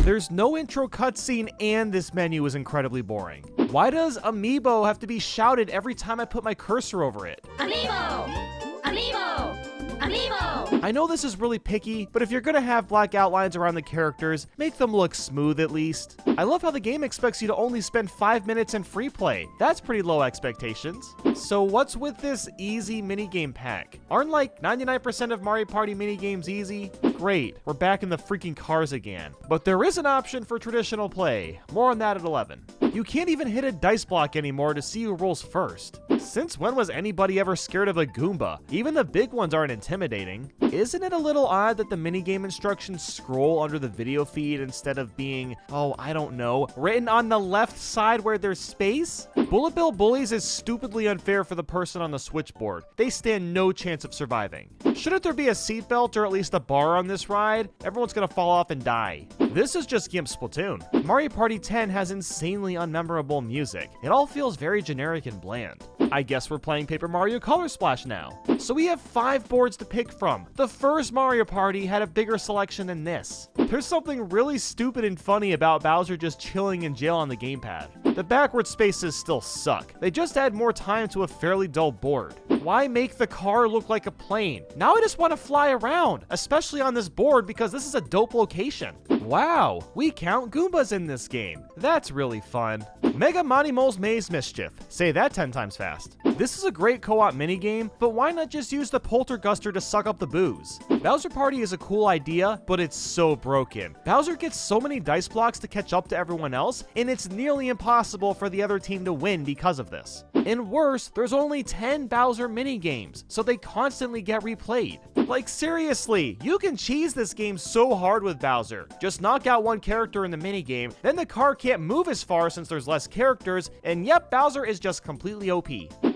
There's no intro cutscene and this menu is incredibly boring. Why does Amiibo have to be shouted every time I put my cursor over it? Amiibo! Amiibo! Amiibo! I know this is really picky, but if you're gonna have black outlines around the characters, make them look smooth at least. I love how the game expects you to only spend 5 minutes in free play. That's pretty low expectations. So what's with this easy minigame pack? Aren't like 99% of Mario Party minigames easy? Great, we're back in the freaking cars again. But there is an option for traditional play. More on that at 11. You can't even hit a dice block anymore to see who rolls first. Since when was anybody ever scared of a Goomba? Even the big ones aren't intimidating. Isn't it a little odd that the minigame instructions scroll under the video feed instead of being, oh, I don't know, written on the left side where there's space? Bullet Bill Bullies is stupidly unfair for the person on the switchboard. They stand no chance of surviving. Shouldn't there be a seatbelt or at least a bar on this ride? Everyone's gonna fall off and die. This is just Gimp Splatoon. Mario Party 10 has insanely unmemorable music. It all feels very generic and bland. I guess we're playing Paper Mario Color Splash now. So we have 5 boards to pick from. The first Mario Party had a bigger selection than this. There's something really stupid and funny about Bowser just chilling in jail on the gamepad. The backward spaces still suck. They just add more time to a fairly dull board. Why make the car look like a plane? Now I just want to fly around, especially on this board because this is a dope location. Wow, we count Goombas in this game. That's really fun. Mega Monty Mole's Maze Mischief. Say that 10 times fast. This is a great co-op minigame, but why not just use the Polterguster to suck up the booze? Bowser Party is a cool idea, but it's so broken. Bowser gets so many dice blocks to catch up to everyone else, and it's nearly impossible for the other team to win because of this. And worse, there's only 10 Bowser minigames, so they constantly get replayed. Like seriously, you can cheese this game so hard with Bowser. Just knock out one character in the minigame, then the car can't move as far since there's less characters, and yep, Bowser is just completely OP.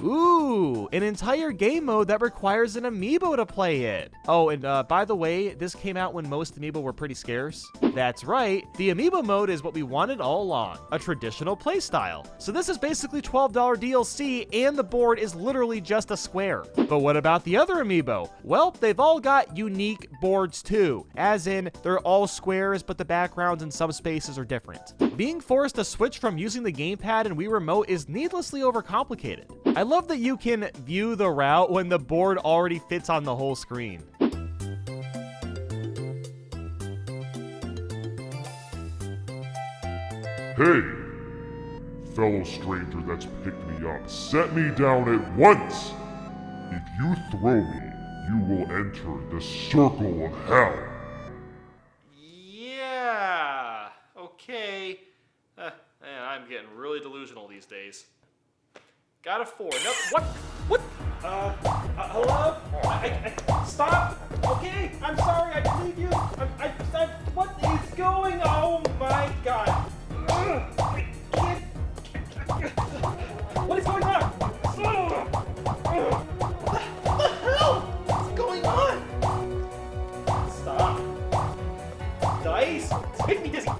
Ooh, an entire game mode that requires an amiibo to play it. Oh, and by the way, this came out when most amiibo were pretty scarce. That's right, the amiibo mode is what we wanted all along, a traditional playstyle. So this is basically $12 DLC, and the board is literally just a square. But what about the other amiibo? Well, they've all got unique boards too, as in they're all squares, but the backgrounds and subspaces are different. Being forced to switch from using the gamepad and Wii Remote is needlessly overcomplicated. I love that you can view the route when the board already fits on the whole screen. Hey, fellow stranger that's picked me up, set me down at once! If you throw me, you will enter the circle of hell. Yeah, okay. Man, I'm getting really delusional these days. Got a 4. No, what? Hello? Stop! Okay, I'm sorry, I believe you. What is going on? Oh my god. I can't. What is going on? What the hell? What's going on? Stop. Dice? It's making me dizzy.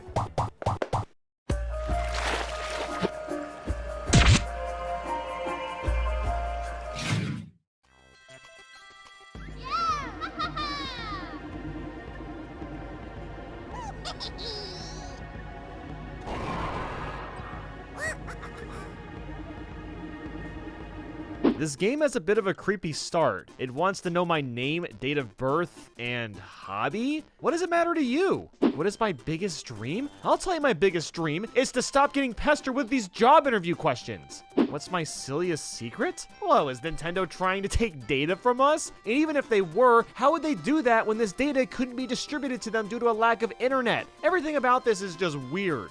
This game has a bit of a creepy start. It wants to know my name, date of birth, and hobby? What does it matter to you? What is my biggest dream? I'll tell you my biggest dream is to stop getting pestered with these job interview questions. What's my silliest secret? Whoa, is Nintendo trying to take data from us? And even if they were, how would they do that when this data couldn't be distributed to them due to a lack of internet? Everything about this is just weird.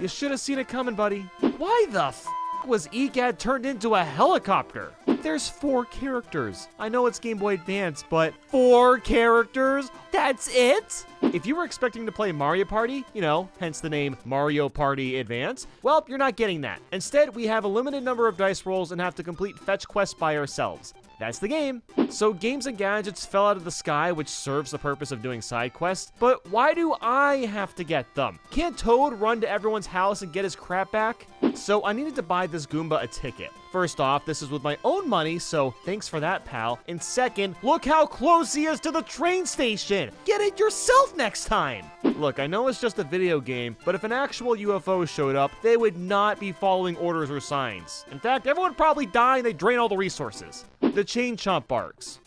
You should have seen it coming, buddy. Why the f was EGAD turned into a helicopter? There's 4 characters. I know it's Game Boy Advance, but 4 characters? That's it? If you were expecting to play Mario Party, you know, hence the name Mario Party Advance, well, you're not getting that. Instead, we have a limited number of dice rolls and have to complete fetch quests by ourselves. That's the game. So games and gadgets fell out of the sky, which serves the purpose of doing side quests, but why do I have to get them? Can't Toad run to everyone's house and get his crap back? So I needed to buy this Goomba a ticket. First off, this is with my own money, so thanks for that, pal. And second, look how close he is to the train station! Get it yourself next time! Look, I know it's just a video game, but if an actual UFO showed up, they would not be following orders or signs. In fact, everyone would probably die and they'd drain all the resources. The Chain Chomp barks.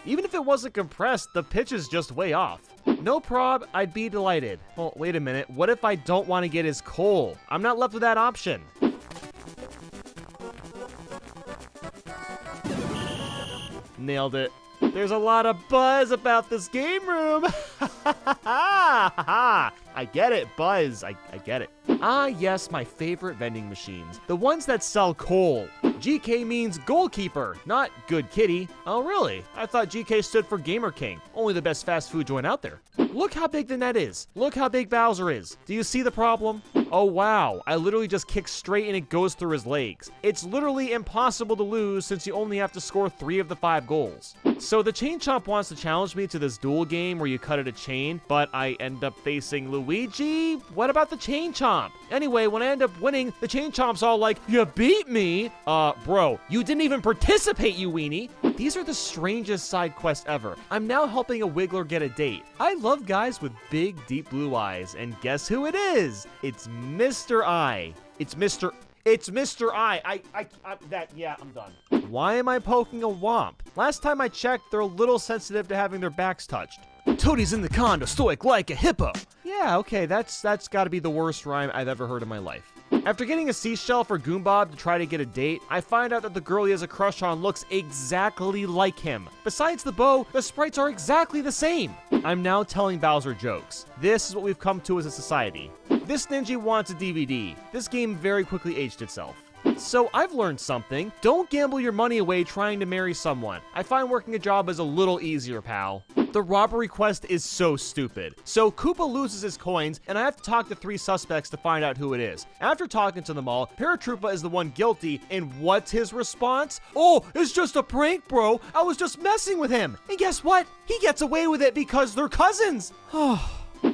Even if it wasn't compressed, the pitch is just way off. No prob, I'd be delighted. Well, wait a minute, what if I don't want to get his coal? I'm not left with that option. Nailed it. There's a lot of buzz about this game room. I get it, buzz. I get it. Ah, yes, my favorite vending machines. The ones that sell coal. GK means goalkeeper, not good kitty. Oh, really? I thought GK stood for Gamer King. Only the best fast food joint out there. Look how big the net is. Look how big Bowser is. Do you see the problem? Oh, wow. I literally just kick straight and it goes through his legs. It's literally impossible to lose since you only have to score 3 of the 5 goals. So the Chain Chomp wants to challenge me to this duel game where you cut at a chain, but I end up facing Luigi? What about the Chain Chomp? Anyway, when I end up winning, the Chain Chomp's all like, "You beat me?" Bro, you didn't even participate, you weenie. These are the strangest side quests ever. I'm now helping a Wiggler get a date. I love guys with big, deep blue eyes, and guess who it is? It's Mr. I. It's Mr. I. I'm done. Why am I poking a Womp? Last time I checked, they're a little sensitive to having their backs touched. Toadie's in the condo, stoic like a hippo. Yeah, okay, that's gotta be the worst rhyme I've ever heard in my life. After getting a seashell for Goombob to try to get a date, I find out that the girl he has a crush on looks exactly like him. Besides the bow, the sprites are exactly the same. I'm now telling Bowser jokes. This is what we've come to as a society. This ninja wants a DVD. This game very quickly aged itself. So I've learned something. Don't gamble your money away trying to marry someone. I find working a job is a little easier, pal. The robbery quest is so stupid. So Koopa loses his coins, and I have to talk to 3 suspects to find out who it is. After talking to them all, Paratroopa is the one guilty, and what's his response? "Oh, it's just a prank, bro. I was just messing with him." And guess what? He gets away with it because they're cousins.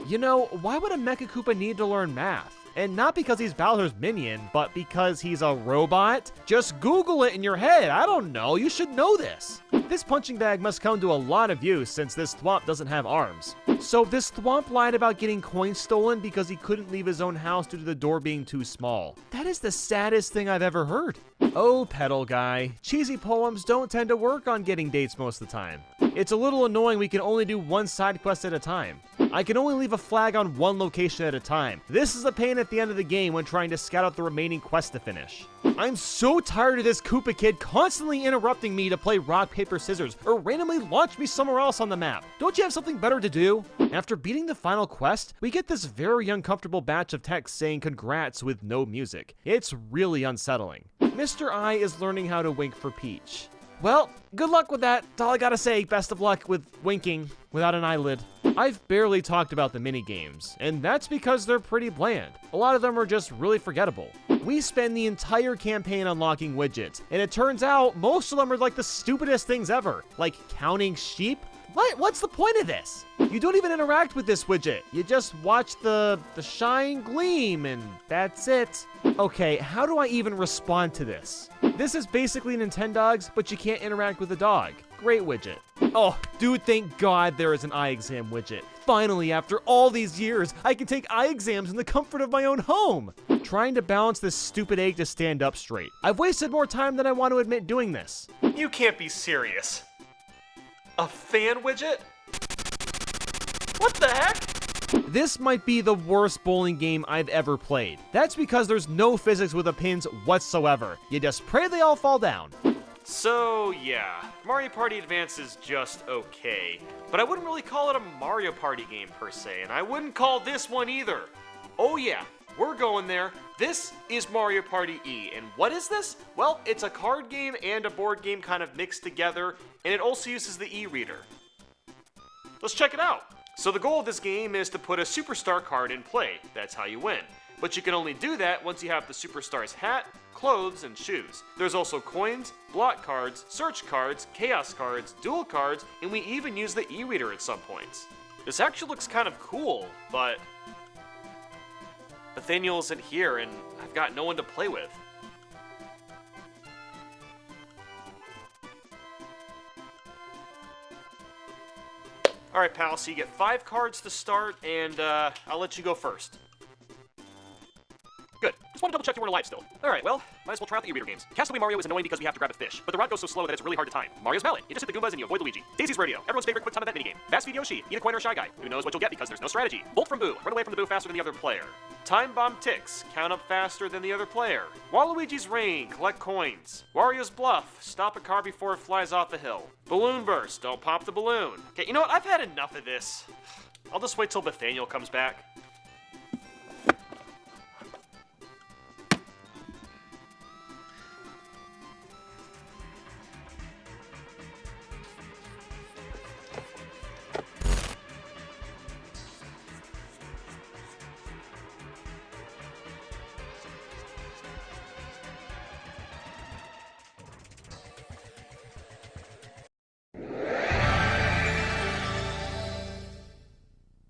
You know, why would a Mecha Koopa need to learn math? And not because he's Bowser's minion, but because he's a robot? Just Google it in your head. I don't know. You should know this. This punching bag must come to a lot of use since this thwomp doesn't have arms. So this thwomp lied about getting coins stolen because he couldn't leave his own house due to the door being too small. That is the saddest thing I've ever heard. Oh, pedal guy. Cheesy poems don't tend to work on getting dates most of the time. It's a little annoying we can only do 1 side quest at a time. I can only leave a flag on 1 location at a time. This is a pain at the end of the game when trying to scout out the remaining quests to finish. I'm so tired of this Koopa kid constantly interrupting me to play rock, paper, scissors, or randomly launch me somewhere else on the map. Don't you have something better to do? After beating the final quest, we get this very uncomfortable batch of text saying congrats with no music. It's really unsettling. Mr. I is learning how to wink for Peach. Well, good luck with that. That's all I gotta say. Best of luck with winking without an eyelid. I've barely talked about the minigames, and that's because they're pretty bland. A lot of them are just really forgettable. We spend the entire campaign unlocking widgets, and it turns out most of them are like the stupidest things ever, like counting sheep. What's the point of this? You don't even interact with this widget. You just watch the shine gleam, and that's it. Okay, how do I even respond to this? This is basically Nintendogs, but you can't interact with the dog. Great widget. Oh, dude, thank God there is an eye exam widget. Finally, after all these years, I can take eye exams in the comfort of my own home. Trying to balance this stupid egg to stand up straight. I've wasted more time than I want to admit doing this. You can't be serious. A fan widget? What the heck? This might be the worst bowling game I've ever played. That's because there's no physics with the pins whatsoever. You just pray they all fall down. So yeah, Mario Party Advance is just okay. But I wouldn't really call it a Mario Party game per se, and I wouldn't call this one either. Oh yeah, we're going there. This is Mario Party E, and what is this? Well, it's a card game and a board game kind of mixed together, and it also uses the e-reader. Let's check it out. So the goal of this game is to put a superstar card in play. That's how you win. But you can only do that once you have the superstar's hat, clothes, and shoes. There's also coins, block cards, search cards, chaos cards, duel cards, and we even use the e-reader at some points. This actually looks kind of cool, but Nathaniel isn't here and I've got no one to play with. Alright, pal, so you get 5 cards to start, and I'll let you go first. Good. Just want to double check you weren't alive still. Alright, well, might as well try out the e-reader games. Castaway Mario is annoying because we have to grab a fish, but the rod goes so slow that it's really hard to time. Mario's Mallet. You just hit the Goombas and you avoid Luigi. Daisy's Rodeo. Everyone's favorite quick time event minigame. Fast Feed Yoshi. Eat a coin or a Shy Guy. Who knows what you'll get because there's no strategy. Bolt from Boo. Run away from the Boo faster than the other player. Time Bomb Ticks. Count up faster than the other player. Waluigi's Rain. Collect coins. Wario's Bluff. Stop a car before it flies off the hill. Balloon Burst. Don't pop the balloon. Okay, you know what? I've had enough of this. I'll just wait till Nathaniel comes back.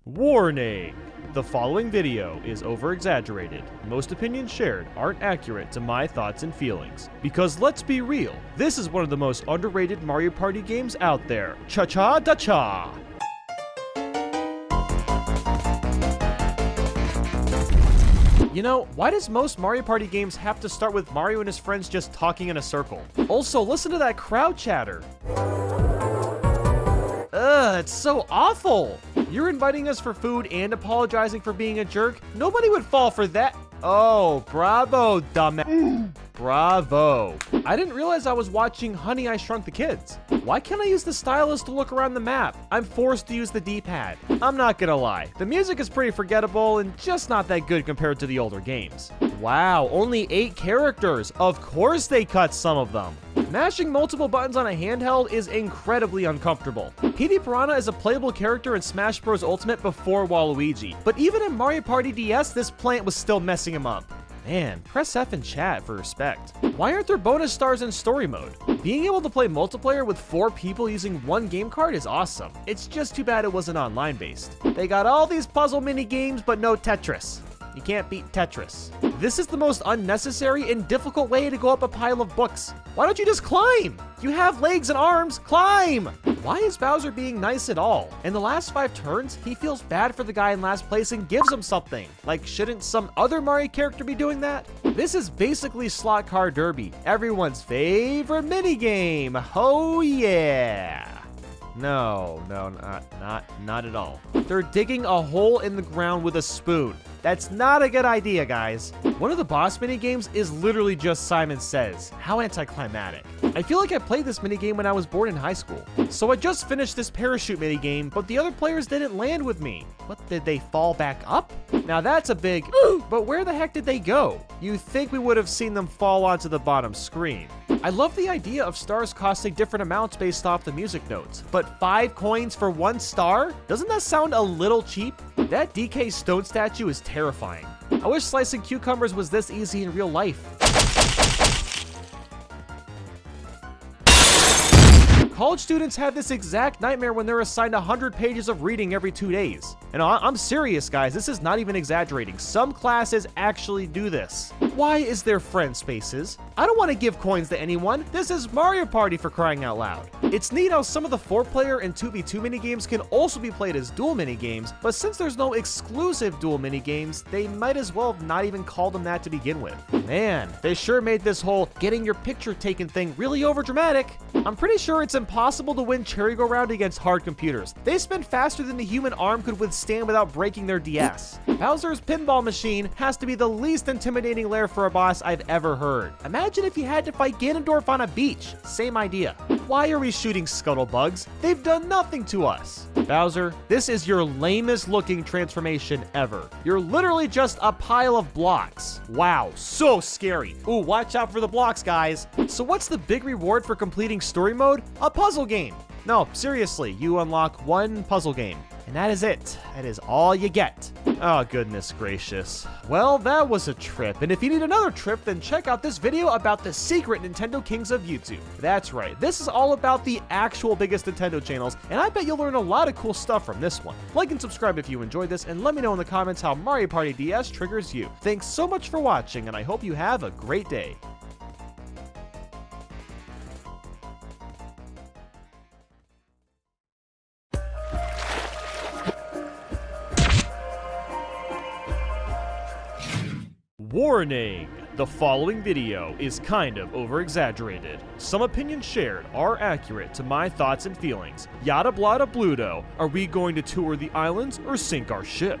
Warning! The following video is over-exaggerated. Most opinions shared aren't accurate to my thoughts and feelings. Because let's be real, this is one of the most underrated Mario Party games out there. Cha-cha-da-cha! You know, why does most Mario Party games have to start with Mario and his friends just talking in a circle? Also, listen to that crowd chatter. Ugh, it's so awful! You're inviting us for food and apologizing for being a jerk? Nobody would fall for that. Oh, bravo, dumbass. Bravo. I didn't realize I was watching Honey, I Shrunk the Kids. Why can't I use the stylus to look around the map? I'm forced to use the D-pad. I'm not gonna lie, the music is pretty forgettable and just not that good compared to the older games. Wow, only 8 characters. Of course they cut some of them. Mashing multiple buttons on a handheld is incredibly uncomfortable. Petey Piranha is a playable character in Smash Bros. Ultimate before Waluigi, but even in Mario Party DS, this plant was still messing him up. Man, press F in chat for respect. Why aren't there bonus stars in story mode? Being able to play multiplayer with 4 people using 1 game card is awesome. It's just too bad it wasn't online based. They got all these puzzle mini games, but no Tetris. You can't beat Tetris. This is the most unnecessary and difficult way to go up a pile of books. Why don't you just climb? You have legs and arms, climb! Why is Bowser being nice at all? In the last 5 turns, he feels bad for the guy in last place and gives him something. Like, shouldn't some other Mario character be doing that? This is basically Slot Car Derby, everyone's favorite minigame. Oh yeah! No, not at all. They're digging a hole in the ground with a spoon. That's not a good idea, guys. One of the boss minigames is literally just Simon Says. How anticlimactic. I feel like I played this minigame when I was born in high school. So I just finished this parachute minigame, but the other players didn't land with me. What, did they fall back up? Now that's a big, but where the heck did they go? You'd think we would have seen them fall onto the bottom screen. I love the idea of stars costing different amounts based off the music notes, but 5 coins for 1 star? Doesn't that sound a little cheap? That DK stone statue is terrifying. I wish slicing cucumbers was this easy in real life. College students have this exact nightmare when they're assigned 100 pages of reading every 2 days. And I'm serious, guys, this is not even exaggerating. Some classes actually do this. Why is there friend spaces? I don't want to give coins to anyone. This is Mario Party, for crying out loud. It's neat how some of the 4-player and 2v2 minigames can also be played as dual minigames, but since there's no exclusive dual minigames, they might as well not even call them that to begin with. Man, they sure made this whole getting your picture taken thing really overdramatic. I'm pretty sure it's impossible to win Cherry-Go-Round against hard computers. They spin faster than the human arm could withstand without breaking their DS. Bowser's pinball machine has to be the least intimidating lair for a boss I've ever heard. Imagine if you had to fight Ganondorf on a beach. Same idea. Why are we shooting scuttlebugs? They've done nothing to us. Bowser, this is your lamest looking transformation ever. You're literally just a pile of blocks. Wow, so scary. Ooh, watch out for the blocks, guys. So what's the big reward for completing story mode? A puzzle game. No, seriously, you unlock one puzzle game. And that is it. That is all you get. Oh, goodness gracious. Well, that was a trip. And if you need another trip, then check out this video about the secret Nintendo Kings of YouTube. That's right. This is all about the actual biggest Nintendo channels, and I bet you'll learn a lot of cool stuff from this one. Like and subscribe if you enjoyed this, and let me know in the comments how Mario Party DS triggers you. Thanks so much for watching, and I hope you have a great day. Warning! The following video is kind of over-exaggerated. Some opinions shared are accurate to my thoughts and feelings. Yada blada bludo. Are we going to tour the islands or sink our ship?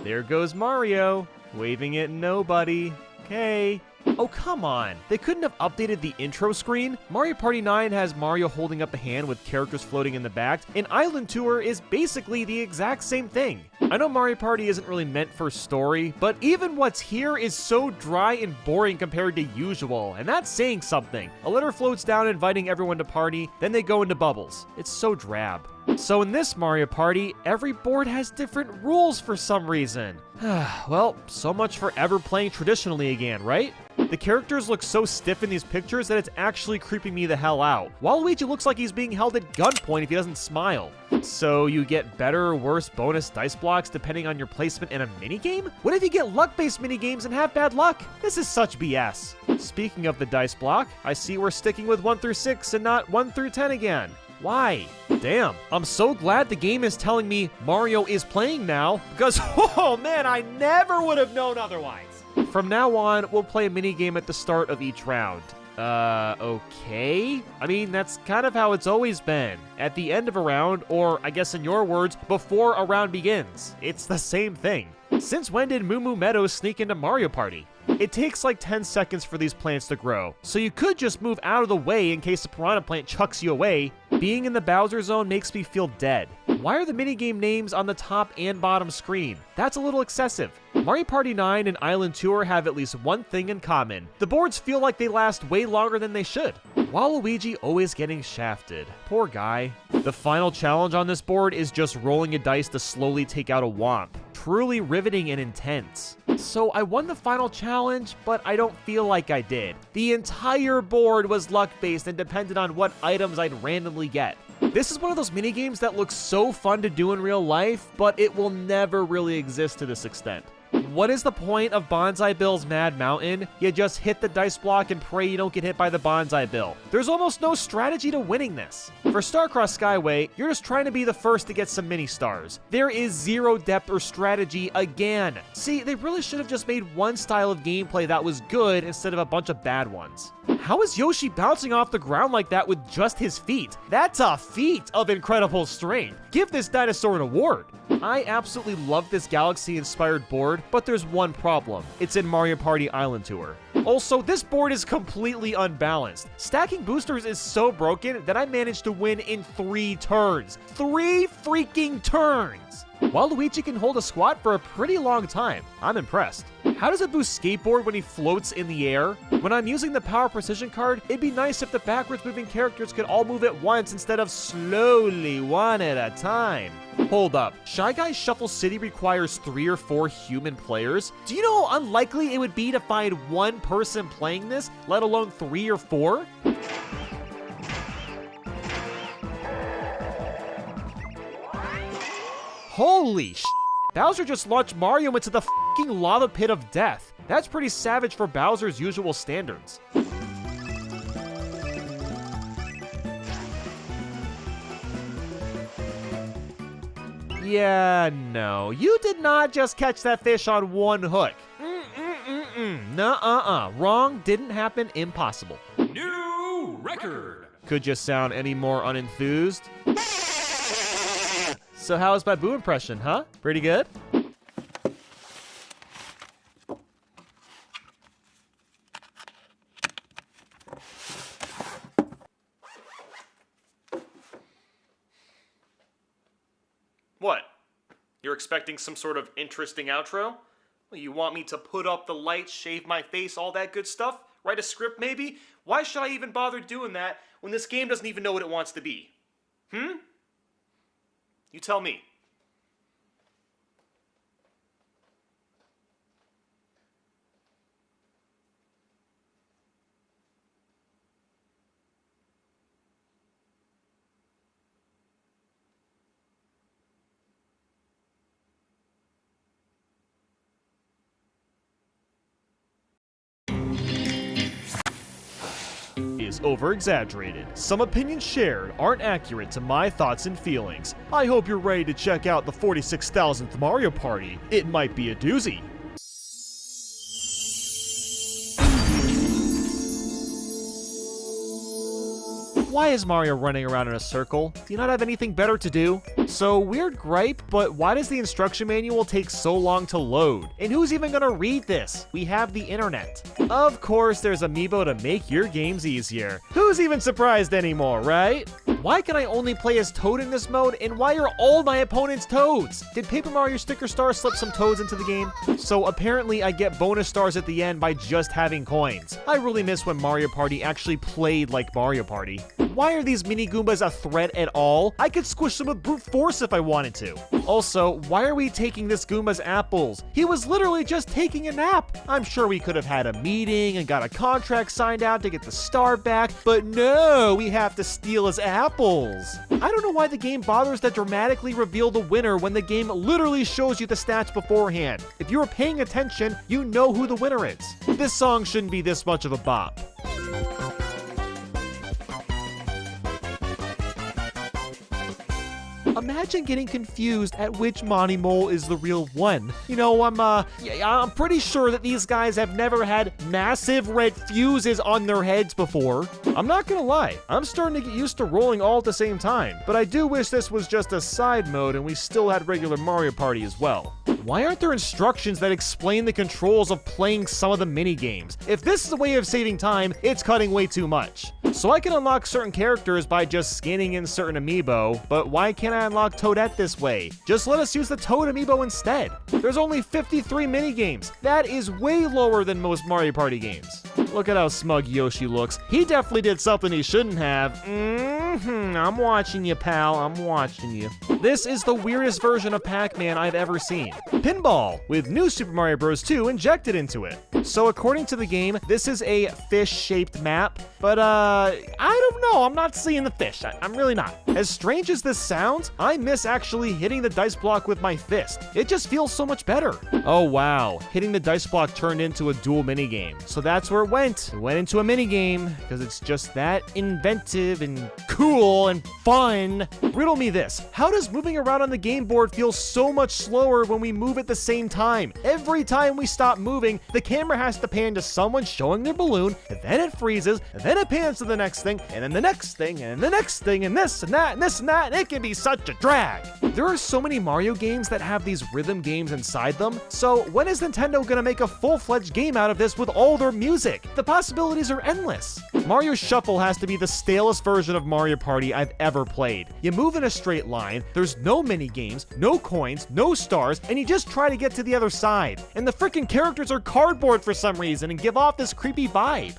There goes Mario, waving at nobody. Okay. Oh, come on. They couldn't have updated the intro screen? Mario Party 9 has Mario holding up a hand with characters floating in the back, and Island Tour is basically the exact same thing. I know Mario Party isn't really meant for story, but even what's here is so dry and boring compared to usual, and that's saying something. A letter floats down inviting everyone to party, then they go into bubbles. It's so drab. So in this Mario Party, every board has different rules for some reason. Well, so much for ever playing traditionally again, right? The characters look so stiff in these pictures that it's actually creeping me the hell out. Waluigi looks like he's being held at gunpoint if he doesn't smile. So you get better or worse bonus dice blocks depending on your placement in a minigame? What if you get luck-based minigames and have bad luck? This is such BS. Speaking of the dice block, I see we're sticking with 1 through 6 and not 1 through 10 again. Why? Damn, I'm so glad the game is telling me Mario is playing now, because, oh man, I never would have known otherwise. From now on, we'll play a minigame at the start of each round. Okay? I mean, that's kind of how it's always been. At the end of a round, or I guess in your words, before a round begins. It's the same thing. Since when did Moo Moo Meadows sneak into Mario Party? It takes like 10 seconds for these plants to grow, so you could just move out of the way in case the piranha plant chucks you away. Being in the Bowser zone makes me feel dead. Why are the minigame names on the top and bottom screen? That's a little excessive. Mario Party 9 and Island Tour have at least one thing in common. The boards feel like they last way longer than they should. Waluigi always getting shafted. Poor guy. The final challenge on this board is just rolling a dice to slowly take out a Whomp. Truly riveting and intense. So I won the final challenge, but I don't feel like I did. The entire board was luck-based and depended on what items I'd randomly get. This is one of those minigames that looks so fun to do in real life, but it will never really exist to this extent. What is the point of Bonsai Bill's Mad Mountain? You just hit the dice block and pray you don't get hit by the Bonsai Bill. There's almost no strategy to winning this. For Starcross Skyway, you're just trying to be the first to get some mini stars. There is zero depth or strategy again. See, they really should have just made one style of gameplay that was good instead of a bunch of bad ones. How is Yoshi bouncing off the ground like that with just his feet? That's a feat of incredible strength. Give this dinosaur an award. I absolutely love this Galaxy-inspired board, but there's one problem. It's in Mario Party Island Tour. Also, this board is completely unbalanced. Stacking boosters is so broken that I managed to win in 3 turns. 3 freaking turns! Waluigi can hold a squat for a pretty long time. I'm impressed. How does a Boost skateboard when he floats in the air? When I'm using the Power Precision card, it'd be nice if the backwards moving characters could all move at once instead of slowly, one at a time. Hold up, Shy Guy Shuffle City requires 3 or 4 human players? Do you know how unlikely it would be to find one person playing this, let alone 3 or 4? Holy sh**. Bowser just launched Mario into the f***ing lava pit of death. That's pretty savage for Bowser's usual standards. Yeah, no, you did not just catch that fish on one hook. Nuh-uh-uh. Wrong, didn't happen, impossible. New record. Could you sound any more unenthused? So how was my boo impression, huh? Pretty good? What? You're expecting some sort of interesting outro? You want me to put up the lights, shave my face, all that good stuff? Write a script maybe? Why should I even bother doing that when this game doesn't even know what it wants to be? You tell me. Is over-exaggerated. Some opinions shared aren't accurate to my thoughts and feelings. I hope you're ready to check out the 46,000th Mario Party. It might be a doozy. Why is Mario running around in a circle? Do you not have anything better to do? So, weird gripe, but why does the instruction manual take so long to load? And who's even gonna read this? We have the internet. Of course, there's Amiibo to make your games easier. Who's even surprised anymore, right? Why can I only play as Toad in this mode, and why are all my opponents Toads? Did Paper Mario Sticker Star slip some Toads into the game? So apparently I get bonus stars at the end by just having coins. I really miss when Mario Party actually played like Mario Party. Why are these mini Goombas a threat at all? I could squish them with brute force if I wanted to. Also, why are we taking this Goomba's apples? He was literally just taking a nap. I'm sure we could have had a meeting and got a contract signed out to get the star back, but no, we have to steal his apples. I don't know why the game bothers to dramatically reveal the winner when the game literally shows you the stats beforehand. If you were paying attention, you know who the winner is. This song shouldn't be this much of a bop. Imagine getting confused at which Monty Mole is the real one. You know, I'm pretty sure that these guys have never had massive red fuses on their heads before. I'm not gonna lie, I'm starting to get used to rolling all at the same time, but I do wish this was just a side mode and we still had regular Mario Party as well. Why aren't there instructions that explain the controls of playing some of the mini games? If this is a way of saving time, it's cutting way too much. So I can unlock certain characters by just scanning in certain amiibo, but why can't I unlock Toadette this way? Just let us use the Toad amiibo instead. There's only 53 mini games. That is way lower than most Mario Party games. Look at how smug Yoshi looks. He definitely did something he shouldn't have. I'm watching you, pal. I'm watching you. This is the weirdest version of Pac-Man I've ever seen. Pinball, with new Super Mario Bros. 2 injected into it. So according to the game, this is a fish-shaped map, but I don't know, I'm not seeing the fish. I'm really not. As strange as this sounds, I miss actually hitting the dice block with my fist. It just feels so much better. Oh wow, hitting the dice block turned into a dual minigame. So that's where it went. It went into a minigame, because it's just that inventive and cool and fun. Riddle me this, how does moving around on the game board feel so much slower when we move at the same time? Every time we stop moving, the camera has to pan to someone showing their balloon, and then it freezes, and then it pans to the next thing, and then the next thing, and the next thing, and this and that, and this and that, and it can be such a drag. There are so many Mario games that have these rhythm games inside them, so when is Nintendo gonna make a full-fledged game out of this with all their music? The possibilities are endless. Mario Shuffle has to be the stalest version of Mario Party I've ever played. You move in a straight line, there's no mini games, no coins, no stars, and you just try to get to the other side. And the freaking characters are cardboard for some reason and give off this creepy vibe.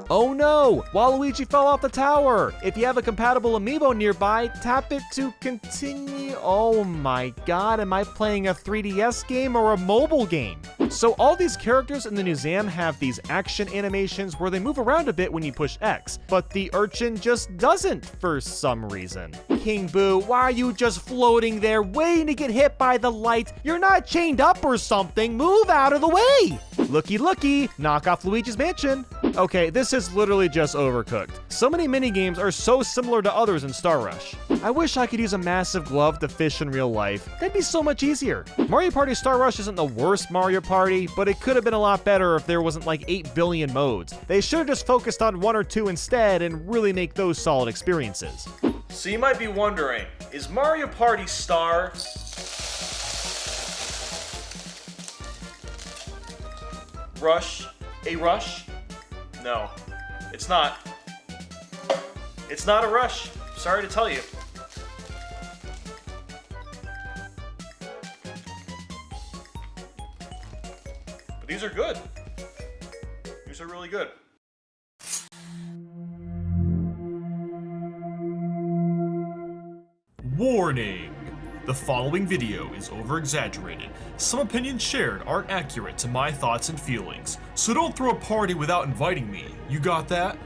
Oh no! Waluigi fell off the tower! If you have a compatible amiibo nearby, tap it to continue. Oh my god, am I playing a 3DS game or a mobile game? So all these characters in the museum have these action animations where they move around a bit when you push X, but the urchin just doesn't for some reason. King Boo, why are you just floating there waiting to get hit by the light? You're not chained up or something. Move out of the way! Looky looky, knock off Luigi's Mansion. Okay, this is literally just overcooked. So many minigames are so similar to others in Star Rush. I wish I could use a massive glove to fish in real life. That'd be so much easier. Mario Party Star Rush isn't the worst Mario Party, but it could have been a lot better if there wasn't like 8 billion modes. They should have just focused on 1 or 2 instead and really make those solid experiences. So you might be wondering, is Mario Party Star Rush a rush? No, it's not. It's not a rush. Sorry to tell you. But these are good. These are really good. Warning! The following video is over-exaggerated. Some opinions shared aren't accurate to my thoughts and feelings. So don't throw a party without inviting me. You got that?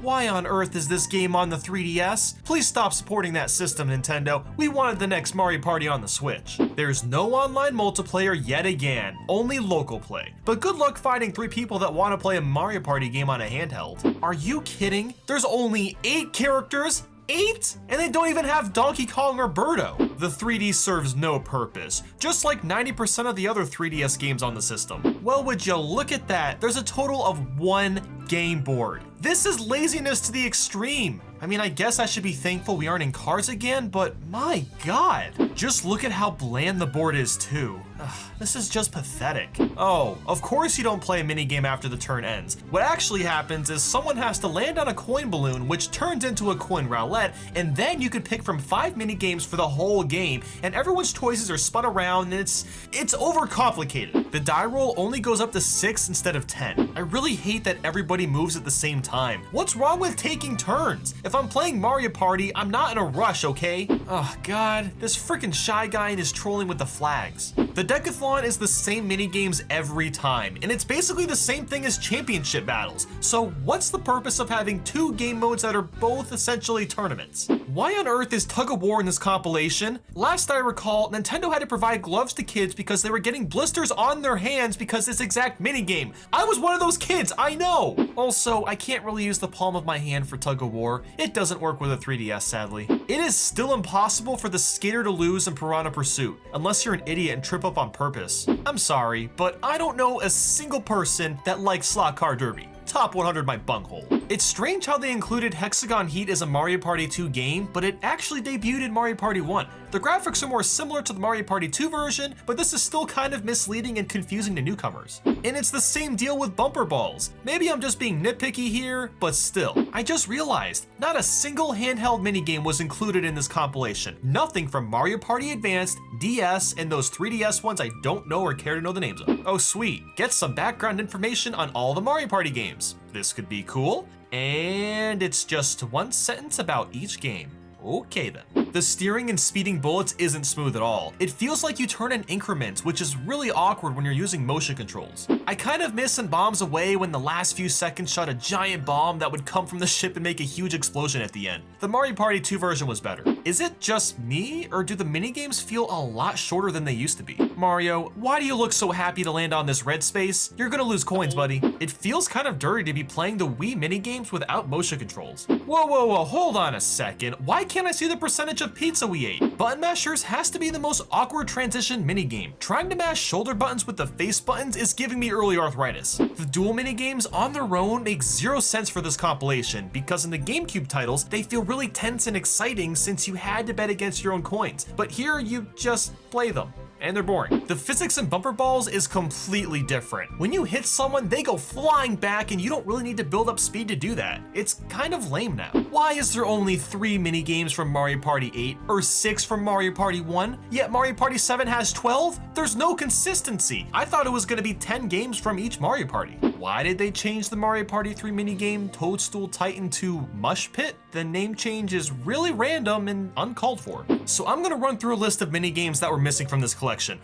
Why on earth is this game on the 3DS? Please stop supporting that system, Nintendo. We wanted the next Mario Party on the Switch. There's no online multiplayer yet again, only local play. But good luck finding 3 people that want to play a Mario Party game on a handheld. Are you kidding? There's only 8 characters? 8? And they don't even have Donkey Kong or Birdo. The 3D serves no purpose, just like 90% of the other 3DS games on the system. Well, would you look at that? There's a total of 1 game board. This is laziness to the extreme. I mean, I guess I should be thankful we aren't in cars again, but my god. Just look at how bland the board is too. Ugh, this is just pathetic. Oh, of course you don't play a minigame after the turn ends. What actually happens is someone has to land on a coin balloon, which turns into a coin roulette, and then you can pick from 5 minigames for the whole game, and everyone's choices are spun around, and it's overcomplicated. The die roll only goes up to 6 instead of 10. I really hate that everybody moves at the same time. What's wrong with taking turns? If I'm playing Mario Party, I'm not in a rush, okay? Oh god, this freaking Shy Guy and his trolling with the flags. The Decathlon is the same minigames every time, and it's basically the same thing as championship battles. So what's the purpose of having 2 game modes that are both essentially tournaments? Why on earth is Tug of War in this compilation? Last I recall, Nintendo had to provide gloves to kids because they were getting blisters on their hands because this exact minigame. I was one of those kids, I know! Also, I can't really use the palm of my hand for Tug of War. It doesn't work with a 3DS, sadly. It is still impossible for the skater to lose in Piranha Pursuit, unless you're an idiot and trip up on purpose. I'm sorry, but I don't know a single person that likes Slot Car Derby. Top 100 my bunghole. It's strange how they included Hexagon Heat as a Mario Party 2 game, but it actually debuted in Mario Party 1. The graphics are more similar to the Mario Party 2 version, but this is still kind of misleading and confusing to newcomers. And it's the same deal with bumper balls. Maybe I'm just being nitpicky here, but still. I just realized, not a single handheld minigame was included in this compilation. Nothing from Mario Party Advanced, DS, and those 3DS ones I don't know or care to know the names of. Oh sweet, get some background information on all the Mario Party games. This could be cool. And it's just 1 sentence about each game. Okay then. The steering and speeding bullets isn't smooth at all. It feels like you turn in increments, which is really awkward when you're using motion controls. I kind of miss in Bombs Away when the last few seconds shot a giant bomb that would come from the ship and make a huge explosion at the end. The Mario Party 2 version was better. Is it just me, or do the minigames feel a lot shorter than they used to be? Mario, why do you look so happy to land on this red space? You're gonna lose coins, buddy. It feels kind of dirty to be playing the Wii minigames without motion controls. Whoa, hold on a second. Why can't I see the percentage of pizza we ate? Button mashers has to be the most awkward transition minigame. Trying to mash shoulder buttons with the face buttons is giving me early arthritis. The dual minigames on their own make 0 sense for this compilation because in the GameCube titles, they feel really tense and exciting since you had to bet against your own coins. But here you just play them. and they're boring. The physics in bumper balls is completely different. When you hit someone, they go flying back and you don't really need to build up speed to do that. It's kind of lame now. Why is there only 3 mini games from Mario Party 8 or 6 from Mario Party 1, yet Mario Party 7 has 12? There's no consistency. I thought it was gonna be 10 games from each Mario Party. Why did they change the Mario Party 3 minigame Toadstool Titan to Mush Pit? The name change is really random and uncalled for. So I'm gonna run through a list of minigames that were missing from this collection.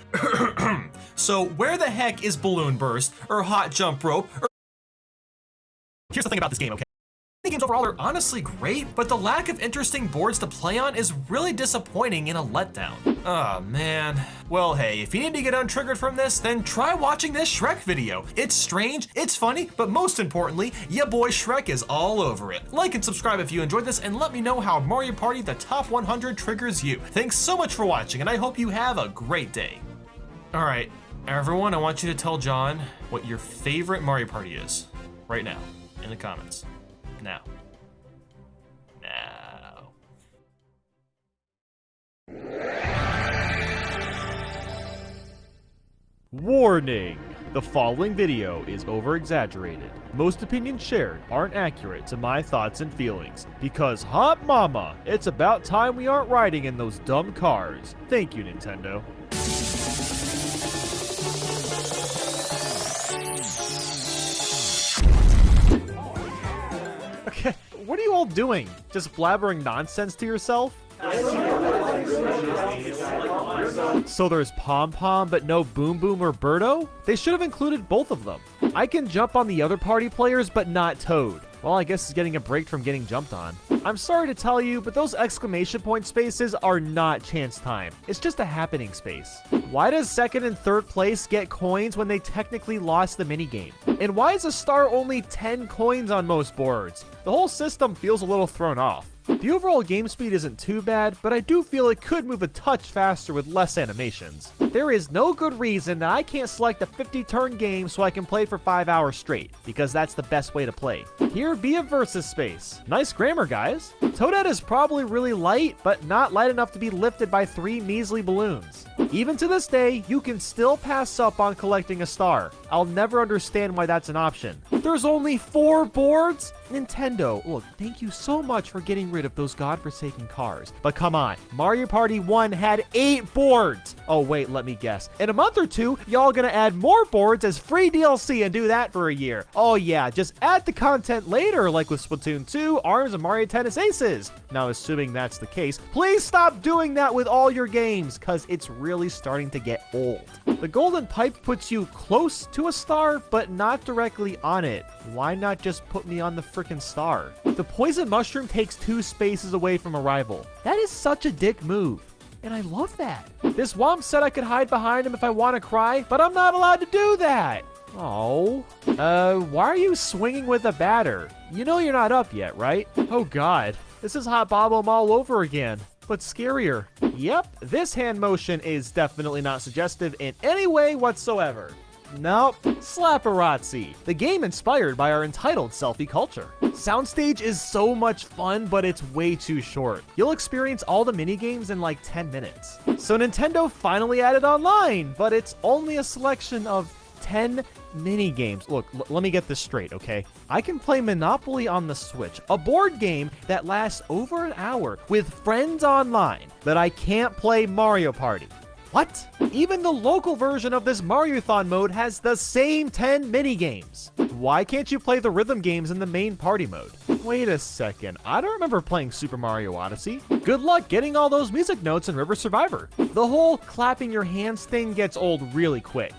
So where the heck is Balloon Burst, or Hot Jump Rope, or... Here's the thing about this game, okay? Minigames overall are honestly great, but the lack of interesting boards to play on is really disappointing and a letdown. Oh man. Well hey, if you need to get untriggered from this, then try watching this Shrek video. It's strange, it's funny, but most importantly, ya boy Shrek is all over it. Like and subscribe if you enjoyed this, and let me know how Mario Party the Top 100 triggers you. Thanks so much for watching, and I hope you have a great day. Alright, everyone, I want you to tell John what your favorite Mario Party is. Right now, in the comments. Now. Warning! The following video is over-exaggerated. Most opinions shared aren't accurate to my thoughts and feelings. Because hot mama, it's about time we aren't riding in those dumb cars. Thank you, Nintendo. Okay, what are you all doing? Just blabbering nonsense to yourself? So there's Pom Pom, but no Boom Boom or Birdo? They should have included both of them. I can jump on the other party players, but not Toad. Well, I guess he's getting a break from getting jumped on. I'm sorry to tell you, but those exclamation point spaces are not chance time. It's just a happening space. Why does second and third place get coins when they technically lost the minigame? And why is a star only 10 coins on most boards? The whole system feels a little thrown off. The overall game speed isn't too bad, but I do feel it could move a touch faster with less animations. There is no good reason that I can't select a 50-turn game so I can play for 5 hours straight, because that's the best way to play. Here be a versus space. Nice grammar, guys. Toadette is probably really light, but not light enough to be lifted by 3 measly balloons. Even to this day, you can still pass up on collecting a star. I'll never understand why that's an option. There's only 4 boards? Nintendo, look, thank you so much for getting rid of those godforsaken cars. But come on, Mario Party 1 had 8 boards. Oh wait, let me guess. In a month or two, y'all gonna add more boards as free DLC and do that for a year. Oh yeah, just add the content later, like with Splatoon 2, ARMS, and Mario Tennis Aces. Now, assuming that's the case, please stop doing that with all your games, cause it's really starting to get old. The golden pipe puts you close to a star, but not directly on it. Why not just put me on the frickin' star? The poison mushroom takes 2 spaces away from a rival. That is such a dick move. And I love that. This Womp said I could hide behind him if I want to cry, but I'm not allowed to do that. Oh. Why are you swinging with a batter? You know you're not up yet, right? Oh god. This is Hot Bob-omb all over again, but scarier. Yep, this hand motion is definitely not suggestive in any way whatsoever. Nope, Slapperazzi, the game inspired by our entitled selfie culture. Soundstage is so much fun, but it's way too short. You'll experience all the minigames in like 10 minutes. So Nintendo finally added online, but it's only a selection of 10 minigames. Look, let me get this straight, okay? I can play Monopoly on the Switch, a board game that lasts over an hour with friends online, but I can't play Mario Party. What? Even the local version of this Mariothon mode has the same 10 minigames. Why can't you play the rhythm games in the main party mode? Wait a second, I don't remember playing Super Mario Odyssey. Good luck getting all those music notes in River Survivor. The whole clapping your hands thing gets old really quick.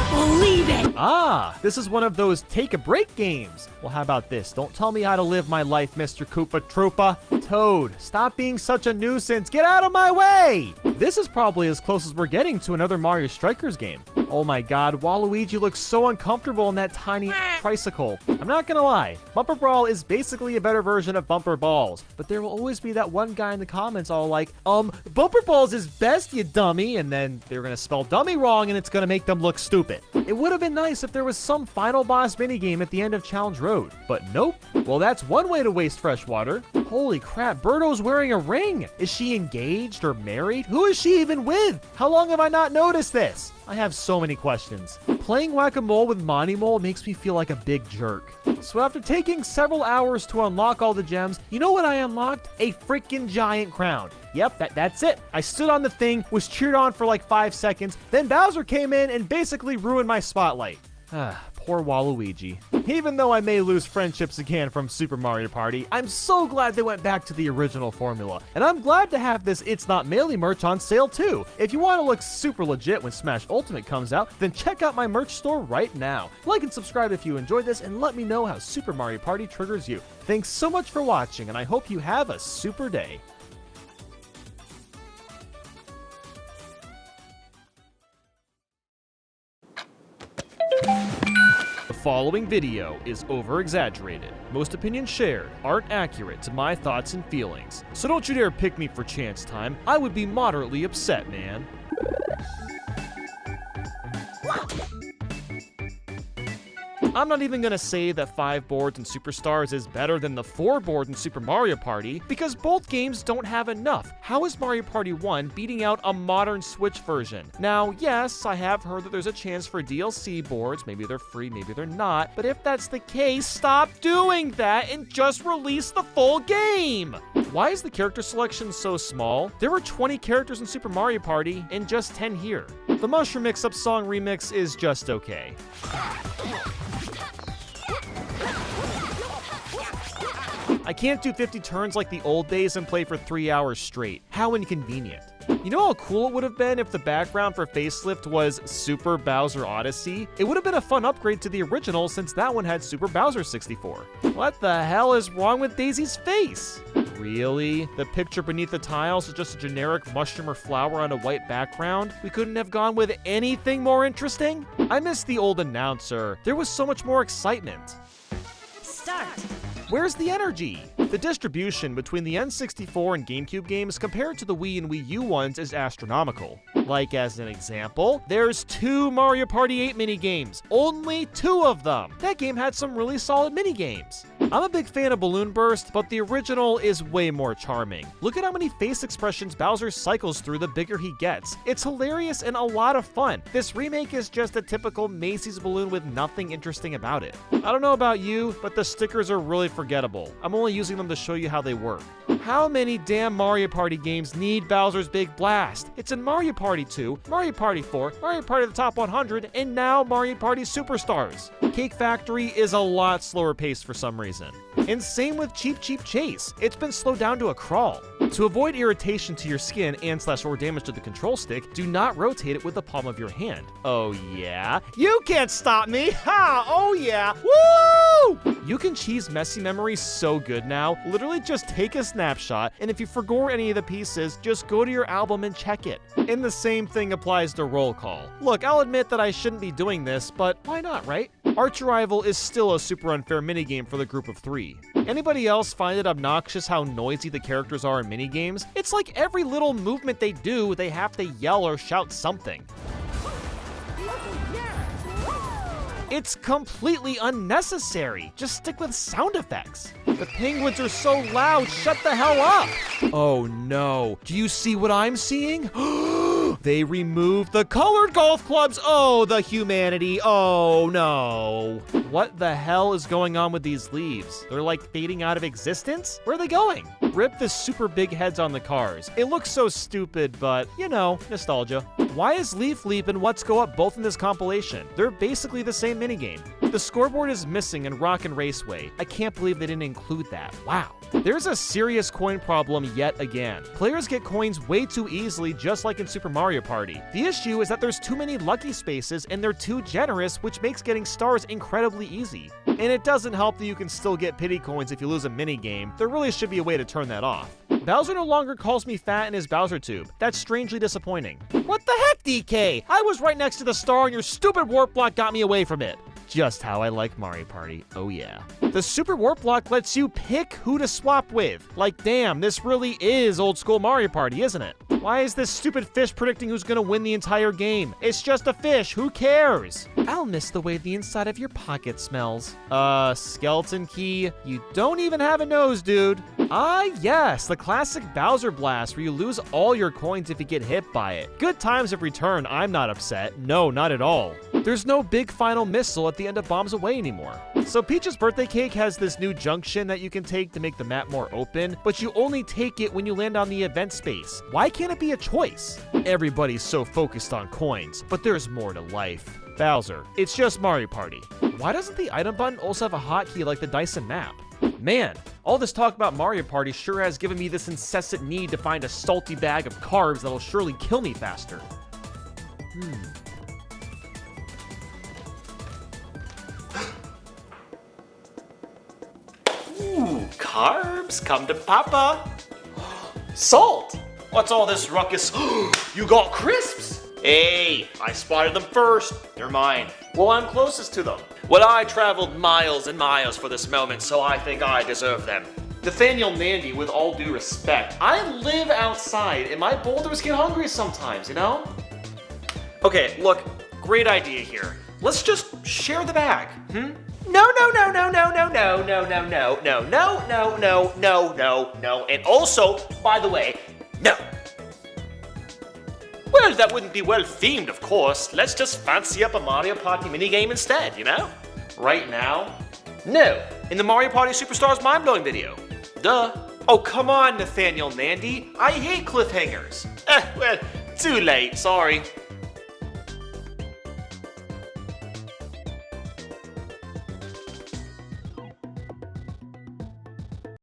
Believe it! Ah, this is one of those take a break games. Well, how about this? Don't tell me how to live my life, Mr. Koopa Troopa. Toad, stop being such a nuisance. Get out of my way! This is probably as close as we're getting to another Mario Strikers game. Oh my god, Waluigi looks so uncomfortable in that tiny tricycle. I'm not gonna lie, Bumper Brawl is basically a better version of Bumper Balls, but there will always be that one guy in the comments all like, Bumper Balls is best, you dummy, and then they're gonna spell dummy wrong and it's gonna make them look stupid. It would have been nice if there was some final boss minigame at the end of Challenge Road, but nope. Well, that's one way to waste fresh water. Holy crap, Birdo's wearing a ring. Is she engaged or married? Who is she even with? How long have I not noticed this? I have so many questions. Playing Whack-A-Mole with Monty Mole makes me feel like a big jerk. So after taking several hours to unlock all the gems, you know what I unlocked? A freaking giant crown. Yep, that's it. I stood on the thing, was cheered on for like 5 seconds, then Bowser came in and basically ruined my spotlight. Poor Waluigi. Even though I may lose friendships again from Super Mario Party, I'm so glad they went back to the original formula. And I'm glad to have this It's Not Melee merch on sale too. If you want to look super legit when Smash Ultimate comes out, then check out my merch store right now. Like and subscribe if you enjoyed this, and let me know how Super Mario Party triggers you. Thanks so much for watching, and I hope you have a super day. The following video is over-exaggerated. Most opinions shared aren't accurate to my thoughts and feelings. So don't you dare pick me for chance time. I would be moderately upset, man. I'm not even gonna say that 5 boards in Superstars is better than the 4 board in Super Mario Party, because both games don't have enough. How is Mario Party 1 beating out a modern Switch version? Now, yes, I have heard that there's a chance for DLC boards. Maybe they're free, maybe they're not. But if that's the case, stop doing that and just release the full game! Why is the character selection so small? There were 20 characters in Super Mario Party and just 10 here. The Mushroom Mix-Up song remix is just okay. I can't do 50 turns like the old days and play for 3 hours straight. How inconvenient. You know how cool it would have been if the background for Facelift was Super Bowser Odyssey? It would have been a fun upgrade to the original since that one had Super Bowser 64. What the hell is wrong with Daisy's face? Really? The picture beneath the tiles is just a generic mushroom or flower on a white background? We couldn't have gone with anything more interesting? I miss the old announcer. There was so much more excitement. Start. Where's the energy? The distribution between the N64 and GameCube games compared to the Wii and Wii U ones is astronomical. Like, as an example, there's 2 Mario Party 8 minigames. Only 2 of them. That game had some really solid minigames. I'm a big fan of Balloon Burst, but the original is way more charming. Look at how many face expressions Bowser cycles through the bigger he gets. It's hilarious and a lot of fun. This remake is just a typical Macy's balloon with nothing interesting about it. I don't know about you, but the stickers are really forgettable. I'm only using them to show you how they work. How many damn Mario Party games need Bowser's Big Blast? It's in Mario Party 2, Mario Party 4, Mario Party The Top 100, and now Mario Party Superstars. Cake Factory is a lot slower paced for some reason. And same with Cheep Cheep Chase. It's been slowed down to a crawl. To avoid irritation to your skin and/or damage to the control stick, do not rotate it with the palm of your hand. Oh yeah? You can't stop me! Ha! Oh yeah! Woo! You can cheese Messy Memory so good now. Literally just take a snapshot, and if you forgot any of the pieces, just go to your album and check it. And the same thing applies to Roll Call. Look, I'll admit that I shouldn't be doing this, but why not, right? Arch Rival is still a super unfair minigame for the group of 3. Anybody else find it obnoxious how noisy the characters are in minigames? It's like every little movement they do, they have to yell or shout something. It's completely unnecessary. Just stick with sound effects. The penguins are so loud, shut the hell up! Oh no, do you see what I'm seeing? They removed the colored golf clubs! Oh, the humanity, oh no. What the hell is going on with these leaves? They're like fading out of existence? Where are they going? Rip the super big heads on the cars. It looks so stupid, but, you know, nostalgia. Why is Leaf Leap and What's Go Up both in this compilation? They're basically the same minigame. The scoreboard is missing in Rockin' Raceway. I can't believe they didn't include that. Wow. There's a serious coin problem yet again. Players get coins way too easily, just like in Super Mario Party. The issue is that there's too many lucky spaces and they're too generous, which makes getting stars incredibly easy. And it doesn't help that you can still get pity coins if you lose a minigame. There really should be a way to turn that off. Bowser no longer calls me fat in his Bowser tube. That's strangely disappointing. What the heck, DK? I was right next to the star and your stupid warp block got me away from it. Just how I like Mario Party, oh yeah. The Super Warp Block lets you pick who to swap with. Like, damn, this really is old school Mario Party, isn't it? Why is this stupid fish predicting who's gonna win the entire game? It's just a fish, who cares? I'll miss the way the inside of your pocket smells. Skeleton key? You don't even have a nose, dude. Ah, yes, the classic Bowser Blast where you lose all your coins if you get hit by it. Good times of return, I'm not upset. No, not at all. There's no big final missile at the end of Bombs Away anymore. So Peach's birthday cake has this new junction that you can take to make the map more open, but you only take it when you land on the event space. Why can't it be a choice? Everybody's so focused on coins, but there's more to life. Bowser, it's just Mario Party. Why doesn't the item button also have a hotkey like the Dyson map? Man, all this talk about Mario Party sure has given me this incessant need to find a salty bag of carbs that'll surely kill me faster. Ooh, carbs, come to Papa. Salt! What's all this ruckus? You got crisps! Hey, I spotted them first. They're mine. Well, I'm closest to them. Well, I traveled miles and miles for this moment, so I think I deserve them. Nathaniel Nandy, with all due respect, I live outside and my boulders get hungry sometimes, you know? Okay, look, great idea here. Let's just share the bag, No, no, no, no, no, no, no, no, no, no, no, no, no, no, no, no, no, and also, by the way, no. Well, that wouldn't be well themed, of course. Let's just fancy up a Mario Party minigame instead, you know? Right now? No, in the Mario Party Superstars mind-blowing video. Duh. Oh, come on, Nathaniel Nandy. I hate cliffhangers. Well, too late, sorry.